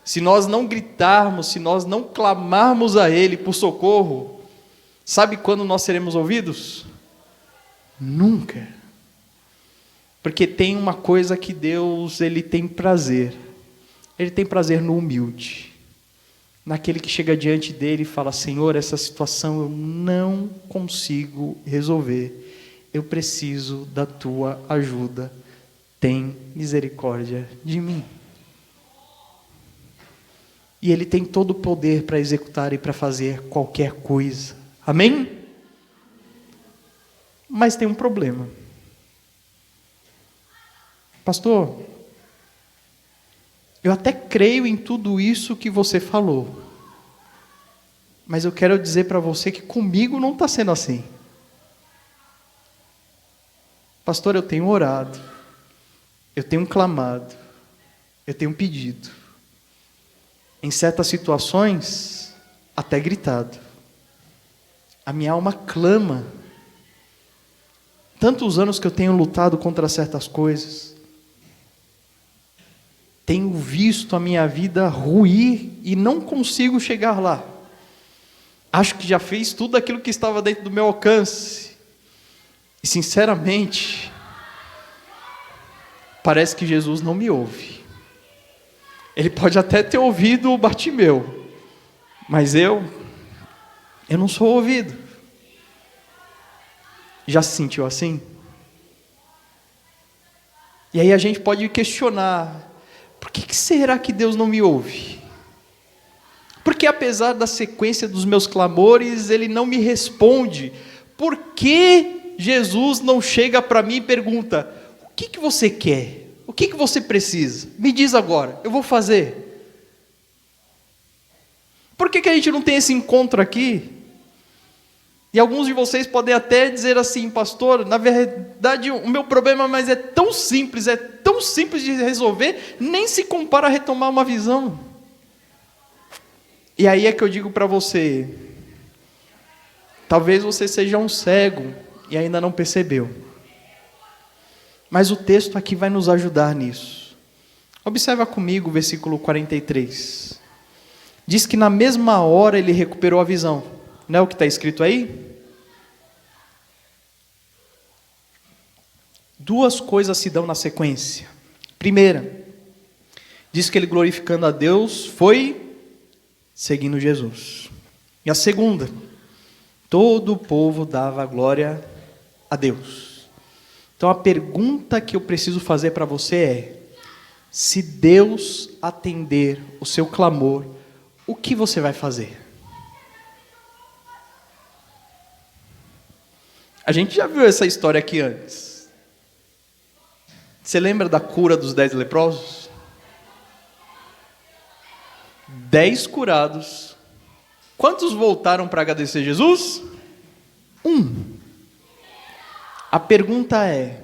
Se nós não gritarmos, se nós não clamarmos a Ele por socorro, sabe quando nós seremos ouvidos? Nunca. Porque tem uma coisa que Deus, Ele tem prazer. Ele tem prazer no humilde. Naquele que chega diante dele e fala: Senhor, essa situação eu não consigo resolver. Eu preciso da tua ajuda. Tem misericórdia de mim. E Ele tem todo o poder para executar e para fazer qualquer coisa. Amém? Mas tem um problema. Pastor, eu até creio em tudo isso que você falou, mas eu quero dizer para você que comigo não está sendo assim. Pastor, eu tenho orado, eu tenho clamado, eu tenho pedido, em certas situações até gritado. A minha alma clama. Tantos anos que eu tenho lutado contra certas coisas, tenho visto a minha vida ruir e não consigo chegar lá. Acho que já fiz tudo aquilo que estava dentro do meu alcance. E sinceramente, parece que Jesus não me ouve. Ele pode até ter ouvido o Bartimeu, mas eu não sou ouvido. Já se sentiu assim? E aí a gente pode questionar: por que será que Deus não me ouve? Porque apesar da sequência dos meus clamores, Ele não me responde. Por que Jesus não chega para mim e pergunta: o que você quer? O que você precisa? Me diz agora, eu vou fazer. Por que a gente não tem esse encontro aqui? E alguns de vocês podem até dizer assim: pastor, na verdade o meu problema é tão simples de resolver, nem se compara a retomar uma visão. E aí é que eu digo para você, talvez você seja um cego e ainda não percebeu. Mas o texto aqui vai nos ajudar nisso. Observa comigo o versículo 43. Diz que na mesma hora ele recuperou a visão. Não é o que está escrito aí? Duas coisas se dão na sequência. Primeira, diz que ele, glorificando a Deus, foi seguindo Jesus. E a segunda, todo o povo dava glória a Deus. Então a pergunta que eu preciso fazer para você é: se Deus atender o seu clamor, o que você vai fazer? A gente já viu essa história aqui antes. Você lembra da cura dos 10 leprosos? 10 curados. Quantos voltaram para agradecer Jesus? 1. A pergunta é: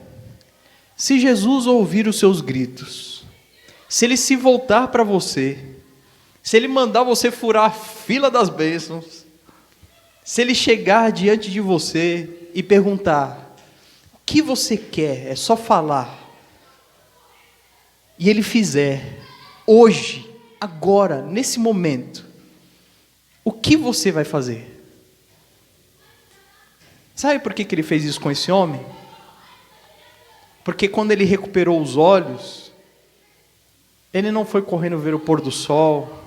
se Jesus ouvir os seus gritos, se ele se voltar para você, se ele mandar você furar a fila das bênçãos, se ele chegar diante de você e perguntar: o que você quer? É só falar. E ele fizer, hoje, agora, nesse momento, o que você vai fazer? Sabe por que ele fez isso com esse homem? Porque quando ele recuperou os olhos, ele não foi correndo ver o pôr do sol,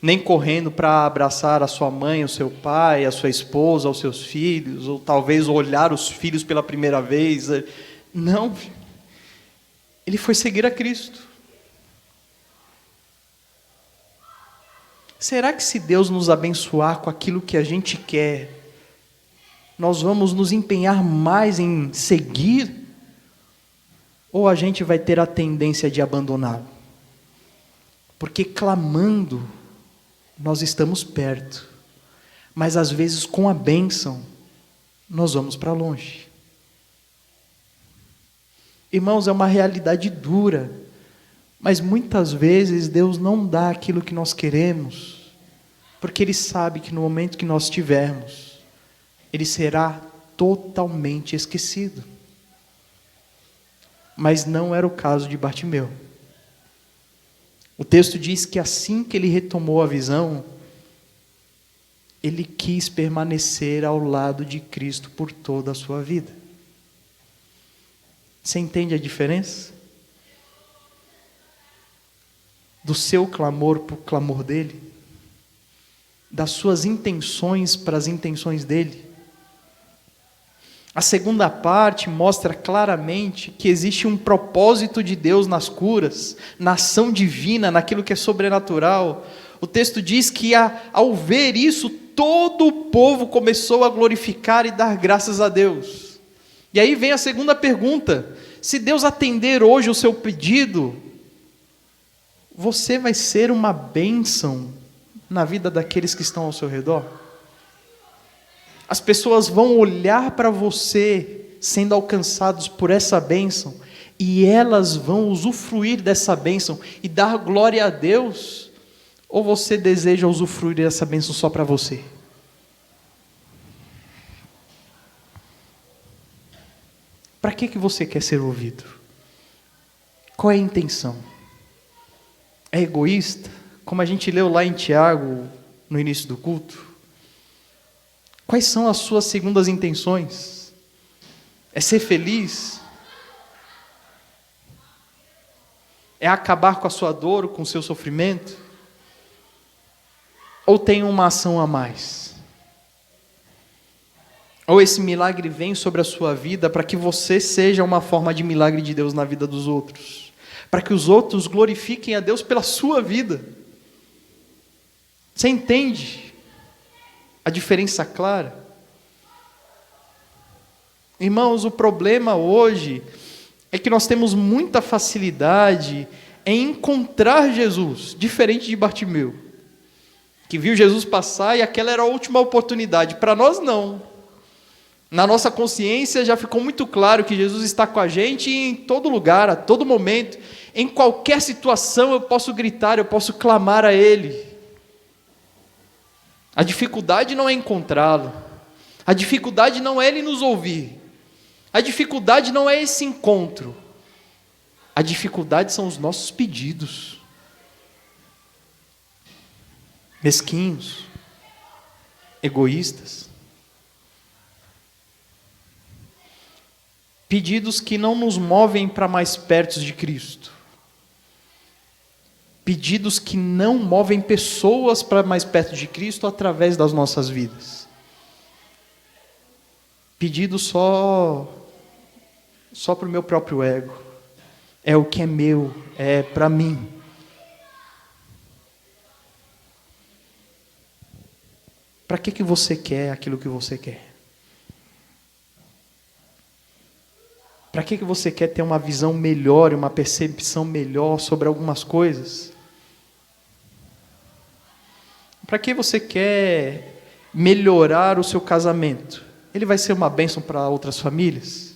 nem correndo para abraçar a sua mãe, o seu pai, a sua esposa, os seus filhos, ou talvez olhar os filhos pela primeira vez. Não, ele foi seguir a Cristo. Será que se Deus nos abençoar com aquilo que a gente quer, nós vamos nos empenhar mais em seguir? Ou a gente vai ter a tendência de abandoná-lo? Porque clamando, nós estamos perto, mas às vezes com a bênção, nós vamos para longe. Irmãos, é uma realidade dura, mas muitas vezes Deus não dá aquilo que nós queremos, porque Ele sabe que no momento que nós tivermos, Ele será totalmente esquecido. Mas não era o caso de Bartimeu. O texto diz que assim que ele retomou a visão, ele quis permanecer ao lado de Cristo por toda a sua vida. Você entende a diferença? Do seu clamor para o clamor dele? Das suas intenções para as intenções dele? A segunda parte mostra claramente que existe um propósito de Deus nas curas, na ação divina, naquilo que é sobrenatural. O texto diz que ao ver isso, todo o povo começou a glorificar e dar graças a Deus. E aí vem a segunda pergunta: se Deus atender hoje o seu pedido, você vai ser uma bênção na vida daqueles que estão ao seu redor? As pessoas vão olhar para você sendo alcançados por essa bênção, e elas vão usufruir dessa bênção e dar glória a Deus? Ou você deseja usufruir dessa bênção só para você? Para que você quer ser ouvido? Qual é a intenção? É egoísta? Como a gente leu lá em Tiago, no início do culto? Quais são as suas segundas intenções? É ser feliz? É acabar com a sua dor, com o seu sofrimento? Ou tem uma ação a mais? Ou esse milagre vem sobre a sua vida para que você seja uma forma de milagre de Deus na vida dos outros? Para que os outros glorifiquem a Deus pela sua vida? Você entende a diferença clara? Irmãos, o problema hoje é que nós temos muita facilidade em encontrar Jesus, diferente de Bartimeu, que viu Jesus passar e aquela era a última oportunidade. Para nós, não. Na nossa consciência já ficou muito claro que Jesus está com a gente em todo lugar, a todo momento. Em qualquer situação eu posso gritar, eu posso clamar a Ele. A dificuldade não é encontrá-lo. A dificuldade não é Ele nos ouvir. A dificuldade não é esse encontro. A dificuldade são os nossos pedidos. Mesquinhos, egoístas. Pedidos que não nos movem para mais perto de Cristo. Pedidos que não movem pessoas para mais perto de Cristo através das nossas vidas. Pedidos só para o meu próprio ego. É o que é meu, é para mim. Para que você quer aquilo que você quer? Para que você quer ter uma visão melhor, uma percepção melhor sobre algumas coisas? Para que você quer melhorar o seu casamento? Ele vai ser uma bênção para outras famílias?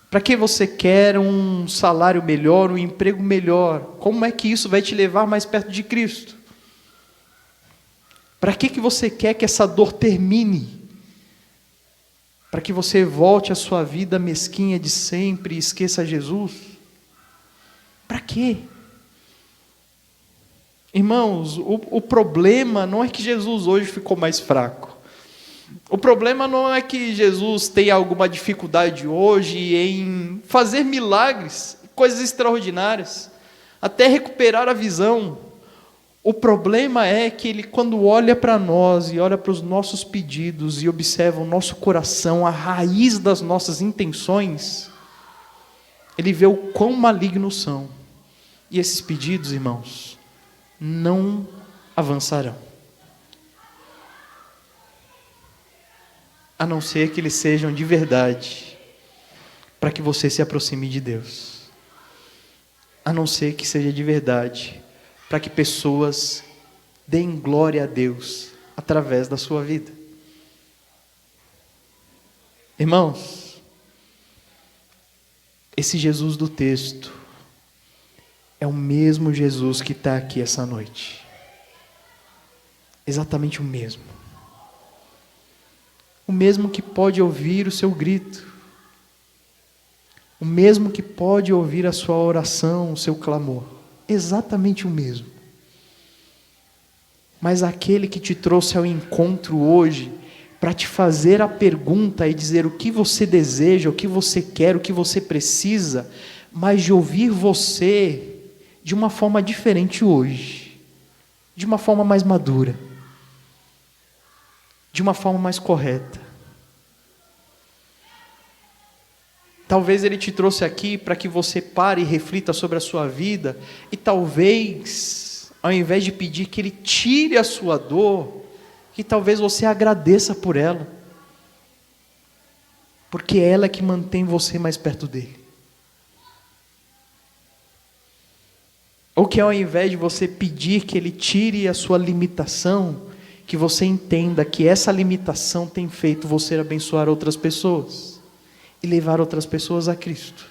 Para que você quer um salário melhor, um emprego melhor? Como é que isso vai te levar mais perto de Cristo? Para que você quer que essa dor termine? Para que você volte à sua vida mesquinha de sempre e esqueça Jesus? Para quê? Irmãos, o problema não é que Jesus hoje ficou mais fraco. O problema não é que Jesus tenha alguma dificuldade hoje em fazer milagres, coisas extraordinárias, até recuperar a visão. O problema é que Ele, quando olha para nós e olha para os nossos pedidos e observa o nosso coração, a raiz das nossas intenções, Ele vê o quão malignos são. E esses pedidos, irmãos, não avançarão. A não ser que eles sejam de verdade, para que você se aproxime de Deus. A não ser que seja de verdade, para que pessoas deem glória a Deus através da sua vida. Irmãos, esse Jesus do texto é o mesmo Jesus que está aqui essa noite. Exatamente o mesmo. O mesmo que pode ouvir o seu grito. O mesmo que pode ouvir a sua oração, o seu clamor. Exatamente o mesmo. Mas aquele que te trouxe ao encontro hoje, para te fazer a pergunta e dizer o que você deseja, o que você quer, o que você precisa, mas de ouvir você de uma forma diferente hoje, de uma forma mais madura, de uma forma mais correta. Talvez Ele te trouxe aqui para que você pare e reflita sobre a sua vida, e talvez, ao invés de pedir que Ele tire a sua dor, que talvez você agradeça por ela, porque é ela que mantém você mais perto dEle. Ou que ao invés de você pedir que Ele tire a sua limitação, que você entenda que essa limitação tem feito você abençoar outras pessoas e levar outras pessoas a Cristo.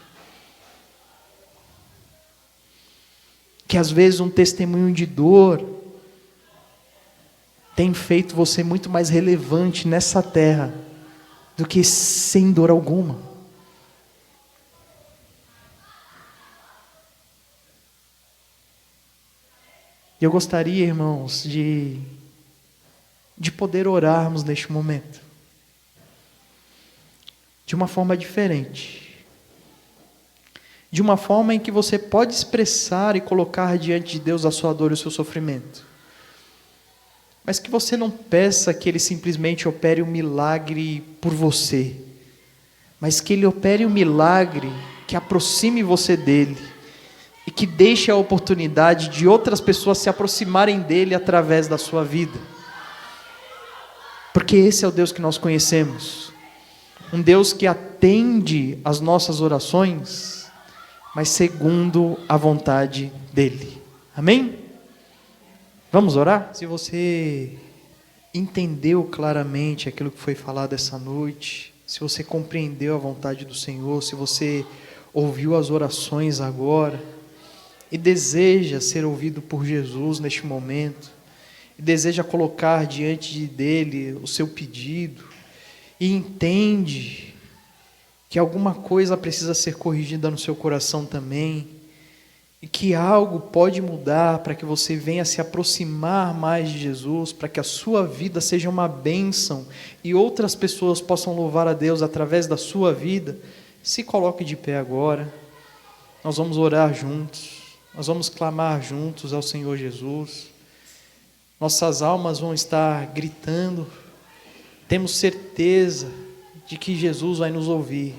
Que às vezes um testemunho de dor tem feito você muito mais relevante nessa terra do que sem dor alguma. E eu gostaria, irmãos, de poder orarmos neste momento de uma forma diferente, de uma forma em que você pode expressar e colocar diante de Deus a sua dor e o seu sofrimento, mas que você não peça que Ele simplesmente opere um milagre por você, mas que Ele opere um milagre que aproxime você dEle e que deixe a oportunidade de outras pessoas se aproximarem dEle através da sua vida. Porque esse é o Deus que nós conhecemos. Um Deus que atende às nossas orações, mas segundo a vontade dEle. Amém? Vamos orar? Se você entendeu claramente aquilo que foi falado essa noite, se você compreendeu a vontade do Senhor, se você ouviu as orações agora e deseja ser ouvido por Jesus neste momento, e deseja colocar diante dele o seu pedido, e entende que alguma coisa precisa ser corrigida no seu coração também, e que algo pode mudar para que você venha se aproximar mais de Jesus, para que a sua vida seja uma bênção e outras pessoas possam louvar a Deus através da sua vida, se coloque de pé agora. Nós vamos orar juntos, nós vamos clamar juntos ao Senhor Jesus. Nossas almas vão estar gritando, temos certeza de que Jesus vai nos ouvir,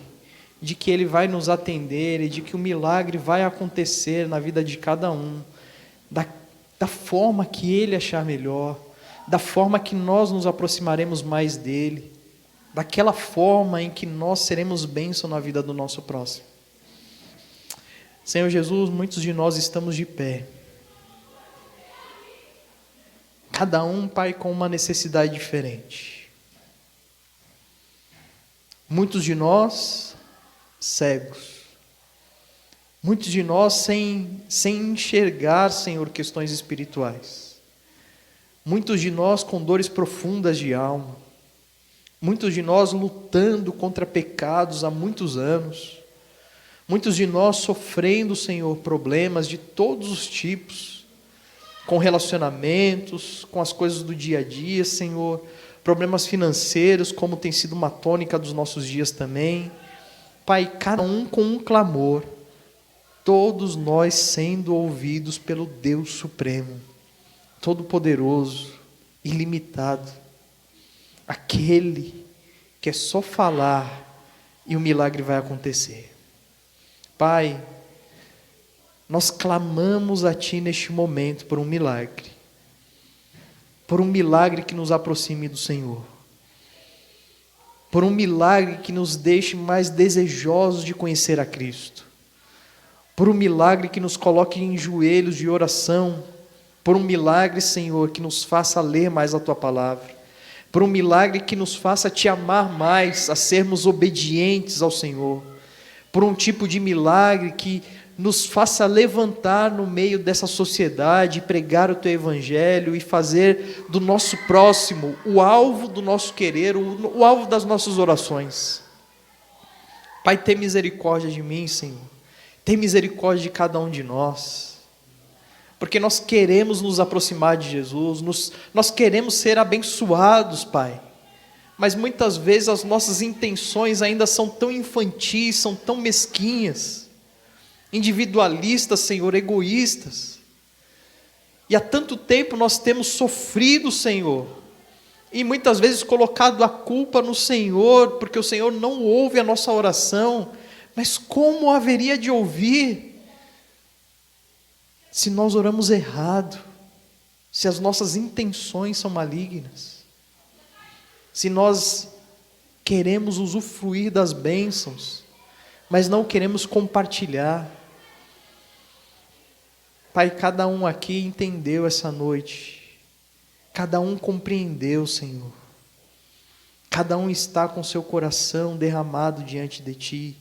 de que Ele vai nos atender e de que o milagre vai acontecer na vida de cada um, da forma que Ele achar melhor, da forma que nós nos aproximaremos mais dEle, daquela forma em que nós seremos bênção na vida do nosso próximo. Senhor Jesus, muitos de nós estamos de pé, cada um, Pai, com uma necessidade diferente. Muitos de nós cegos, muitos de nós sem enxergar, Senhor, questões espirituais, muitos de nós com dores profundas de alma, muitos de nós lutando contra pecados há muitos anos, muitos de nós sofrendo, Senhor, problemas de todos os tipos, com relacionamentos, com as coisas do dia a dia, Senhor, problemas financeiros, como tem sido uma tônica dos nossos dias também. Pai, cada um com um clamor, todos nós sendo ouvidos pelo Deus Supremo, Todo-Poderoso, ilimitado, aquele que é só falar e o milagre vai acontecer. Pai, nós clamamos a Ti neste momento por um milagre que nos aproxime do Senhor, por um milagre que nos deixe mais desejosos de conhecer a Cristo, por um milagre que nos coloque em joelhos de oração, por um milagre, Senhor, que nos faça ler mais a Tua palavra, por um milagre que nos faça Te amar mais, a sermos obedientes ao Senhor, por um tipo de milagre que nos faça levantar no meio dessa sociedade, pregar o Teu Evangelho e fazer do nosso próximo o alvo do nosso querer, o alvo das nossas orações. Pai, tem misericórdia de mim, Senhor. Tem misericórdia de cada um de nós. Porque nós queremos nos aproximar de Jesus, nós queremos ser abençoados, Pai. Mas muitas vezes as nossas intenções ainda são tão infantis, são tão mesquinhas, individualistas, Senhor, egoístas. E há tanto tempo nós temos sofrido, Senhor, e muitas vezes colocado a culpa no Senhor, porque o Senhor não ouve a nossa oração. Mas como haveria de ouvir se nós oramos errado, se as nossas intenções são malignas, se nós queremos usufruir das bênçãos, mas não queremos compartilhar? Pai, cada um aqui entendeu essa noite, cada um compreendeu, Senhor, cada um está com seu coração derramado diante de Ti,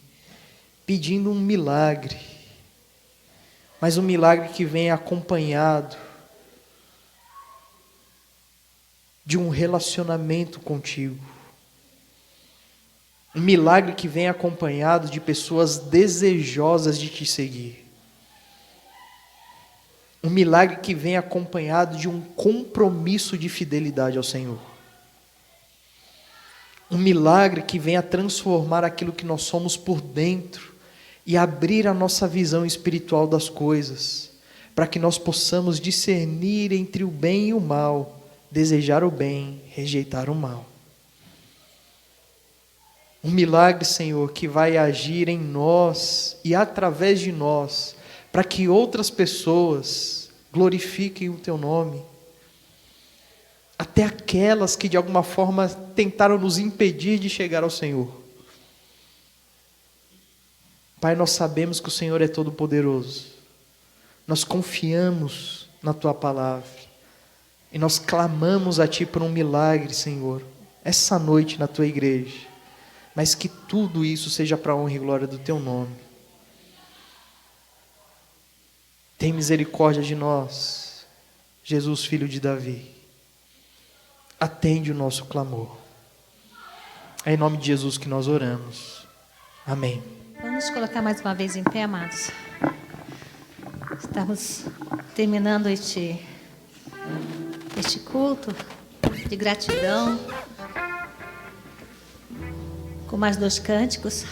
pedindo um milagre, mas um milagre que vem acompanhado de um relacionamento contigo, um milagre que vem acompanhado de pessoas desejosas de Te seguir, um milagre que vem acompanhado de um compromisso de fidelidade ao Senhor, um milagre que venha transformar aquilo que nós somos por dentro e abrir a nossa visão espiritual das coisas, para que nós possamos discernir entre o bem e o mal, desejar o bem, rejeitar o mal. Um milagre, Senhor, que vai agir em nós e através de nós, para que outras pessoas glorifiquem o Teu nome, até aquelas que de alguma forma tentaram nos impedir de chegar ao Senhor. Pai, nós sabemos que o Senhor é todo-poderoso, nós confiamos na Tua palavra, E nós clamamos a Ti por um milagre, Senhor, essa noite na Tua igreja. Mas que tudo isso seja para a honra e glória do Teu nome. Tem misericórdia de nós, Jesus, filho de Davi. Atende o nosso clamor. É em nome de Jesus que nós oramos. Amém. Vamos colocar mais uma vez em pé, amados. Estamos terminando este culto de gratidão com mais 2 cânticos.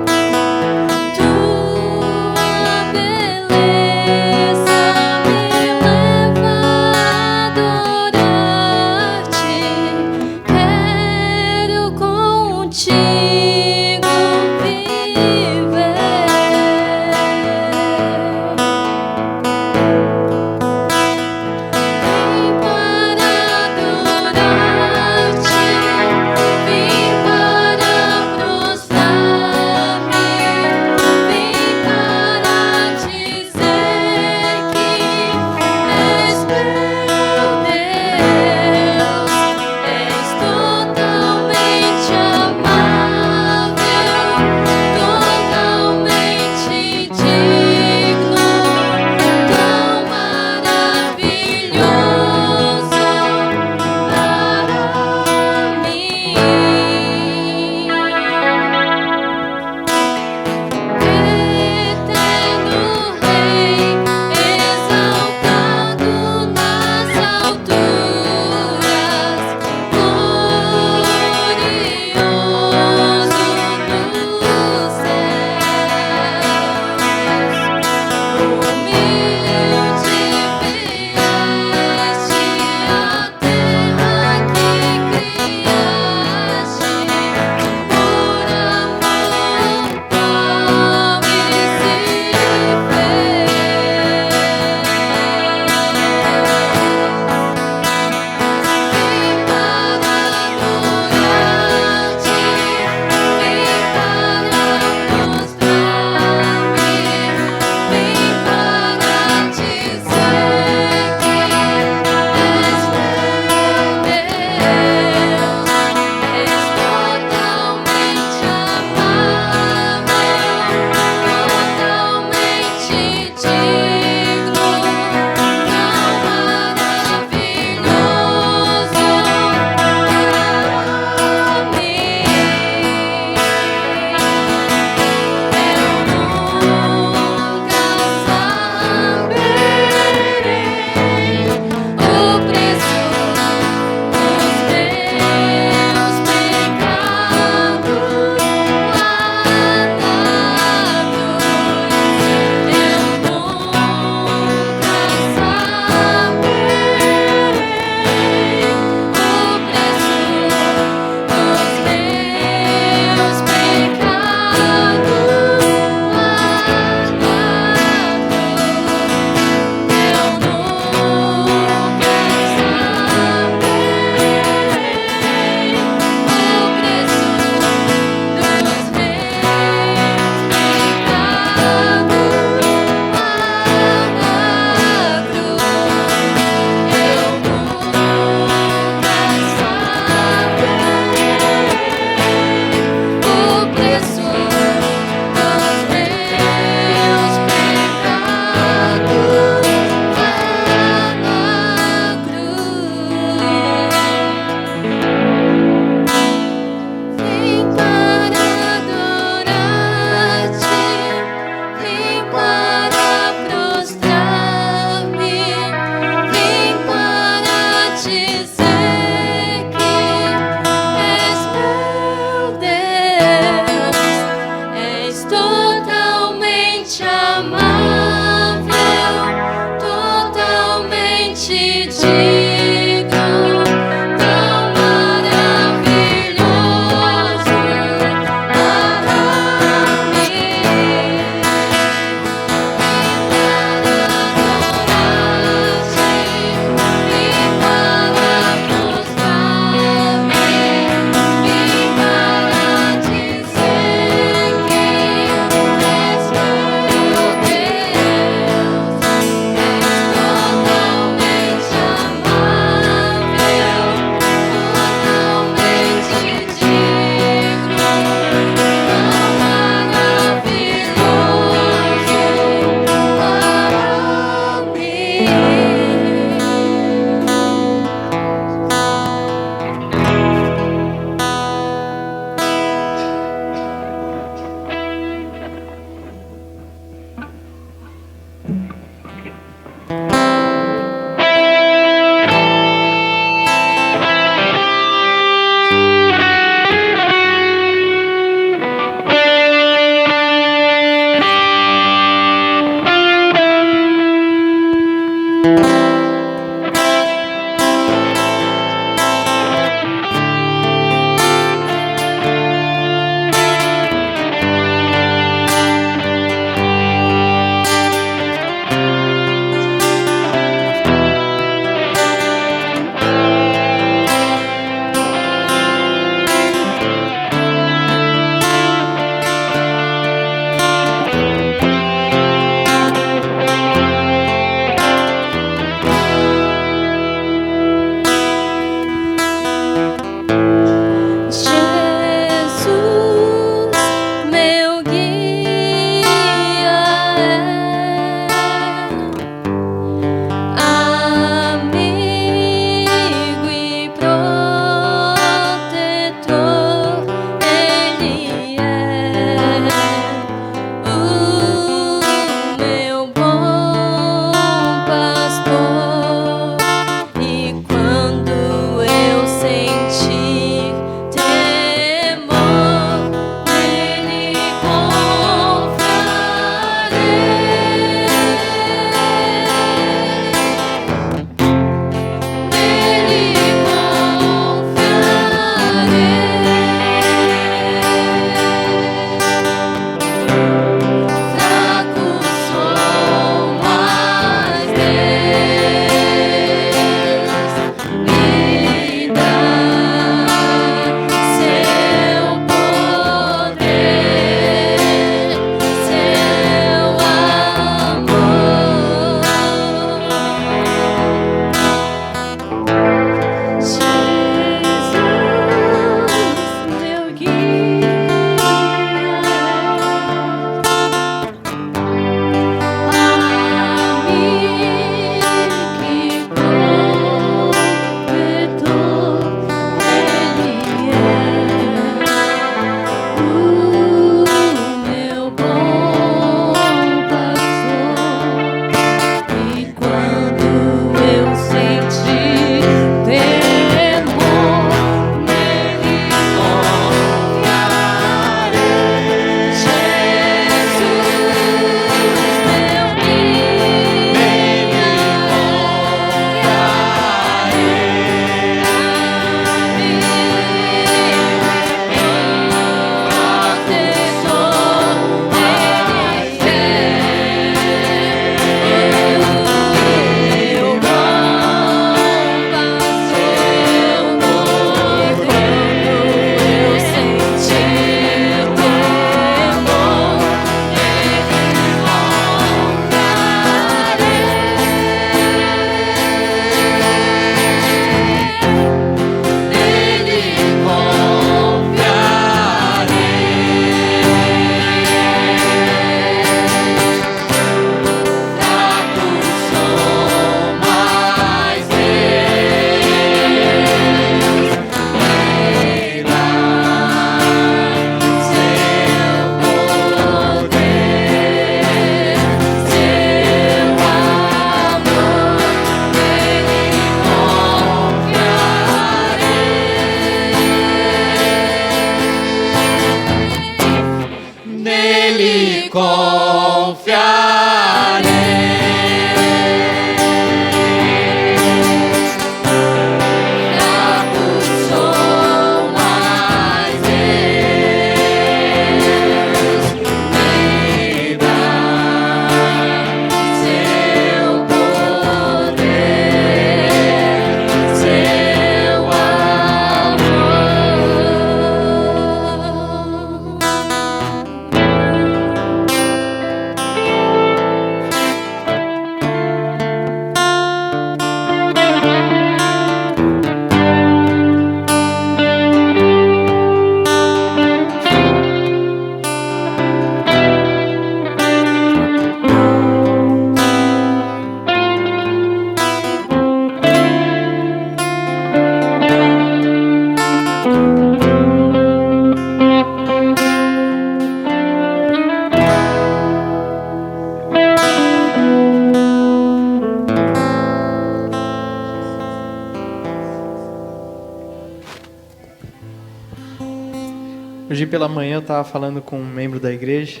Hoje pela manhã eu estava falando com um membro da igreja,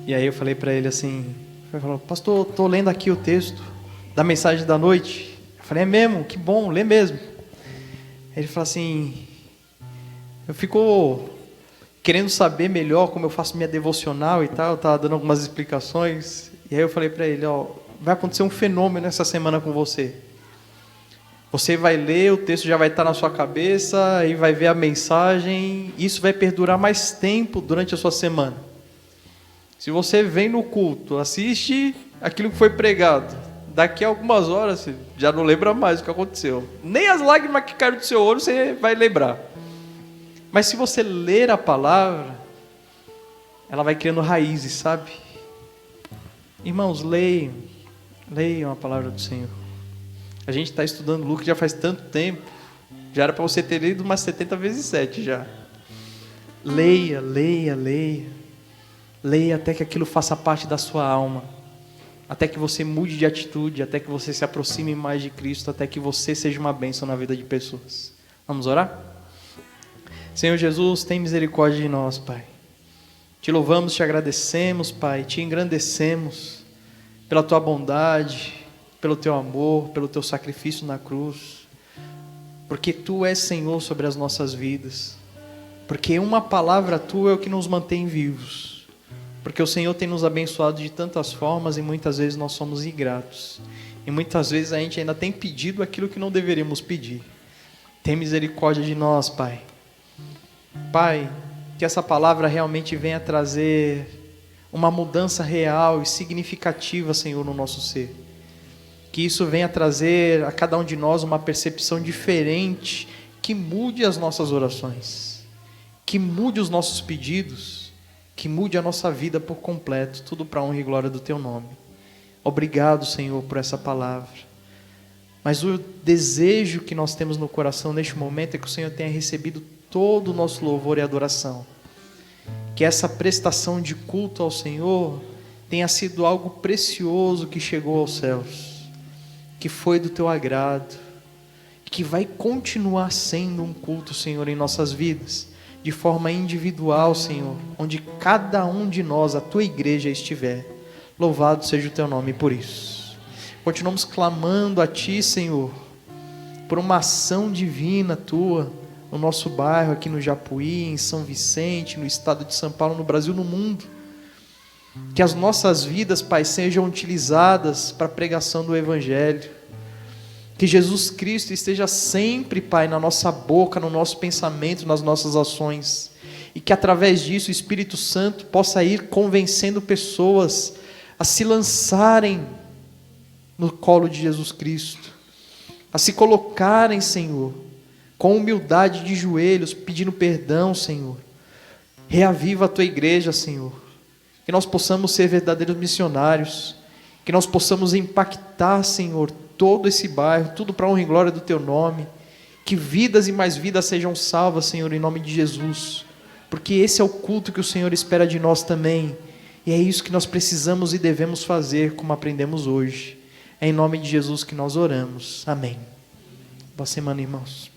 e aí eu falei para ele assim, ele falou, pastor, estou lendo aqui o texto da mensagem da noite. Eu falei, é mesmo? Que bom, lê mesmo. Ele falou assim, eu fico querendo saber melhor como eu faço minha devocional e tal, eu estava dando algumas explicações, e aí eu falei para ele, ó, vai acontecer um fenômeno essa semana com você. Você vai ler, o texto já vai estar na sua cabeça, aí vai ver a mensagem, isso vai perdurar mais tempo durante a sua semana. Se você vem no culto, assiste aquilo que foi pregado, daqui a algumas horas você já não lembra mais o que aconteceu. Nem as lágrimas que caíram do seu olho você vai lembrar. Mas se você ler a palavra, ela vai criando raízes, sabe? Irmãos, leiam a palavra do Senhor. A gente está estudando Lucas já faz tanto tempo, já era para você ter lido umas 70 vezes 7 já. Leia até que aquilo faça parte da sua alma, até que você mude de atitude, até que você se aproxime mais de Cristo, até que você seja uma bênção na vida de pessoas. Vamos orar? Senhor Jesus, tem misericórdia de nós, Pai. Te louvamos, te agradecemos, Pai, te engrandecemos pela tua bondade, pelo teu amor, pelo teu sacrifício na cruz, porque tu és Senhor sobre as nossas vidas, porque uma palavra tua é o que nos mantém vivos, porque o Senhor tem nos abençoado de tantas formas e muitas vezes nós somos ingratos, e muitas vezes a gente ainda tem pedido aquilo que não deveríamos pedir. Tem misericórdia de nós, Pai. Pai, que essa palavra realmente venha trazer uma mudança real e significativa, Senhor, no nosso ser. Que isso venha trazer a cada um de nós uma percepção diferente, que mude as nossas orações, que mude os nossos pedidos, que mude a nossa vida por completo, tudo para a honra e glória do teu nome. Obrigado, Senhor, por essa palavra. Mas o desejo que nós temos no coração neste momento é que o Senhor tenha recebido todo o nosso louvor e adoração. Que essa prestação de culto ao Senhor tenha sido algo precioso que chegou aos céus, que foi do teu agrado, que vai continuar sendo um culto, Senhor, em nossas vidas, de forma individual, Senhor, onde cada um de nós, a tua igreja, estiver. Louvado seja o teu nome por isso. Continuamos clamando a ti, Senhor, por uma ação divina tua, no nosso bairro, aqui no Japuí, em São Vicente, no estado de São Paulo, no Brasil, no mundo. Que as nossas vidas, Pai, sejam utilizadas para a pregação do Evangelho. Que Jesus Cristo esteja sempre, Pai, na nossa boca, no nosso pensamento, nas nossas ações. E que através disso o Espírito Santo possa ir convencendo pessoas a se lançarem no colo de Jesus Cristo. A se colocarem, Senhor, com humildade de joelhos, pedindo perdão, Senhor. Reaviva a tua igreja, Senhor. Que nós possamos ser verdadeiros missionários, que nós possamos impactar, Senhor, todo esse bairro, tudo para a honra e glória do teu nome, que vidas e mais vidas sejam salvas, Senhor, em nome de Jesus, porque esse é o culto que o Senhor espera de nós também, e é isso que nós precisamos e devemos fazer, como aprendemos hoje. É em nome de Jesus que nós oramos, amém. Boa semana, irmãos.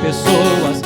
pessoas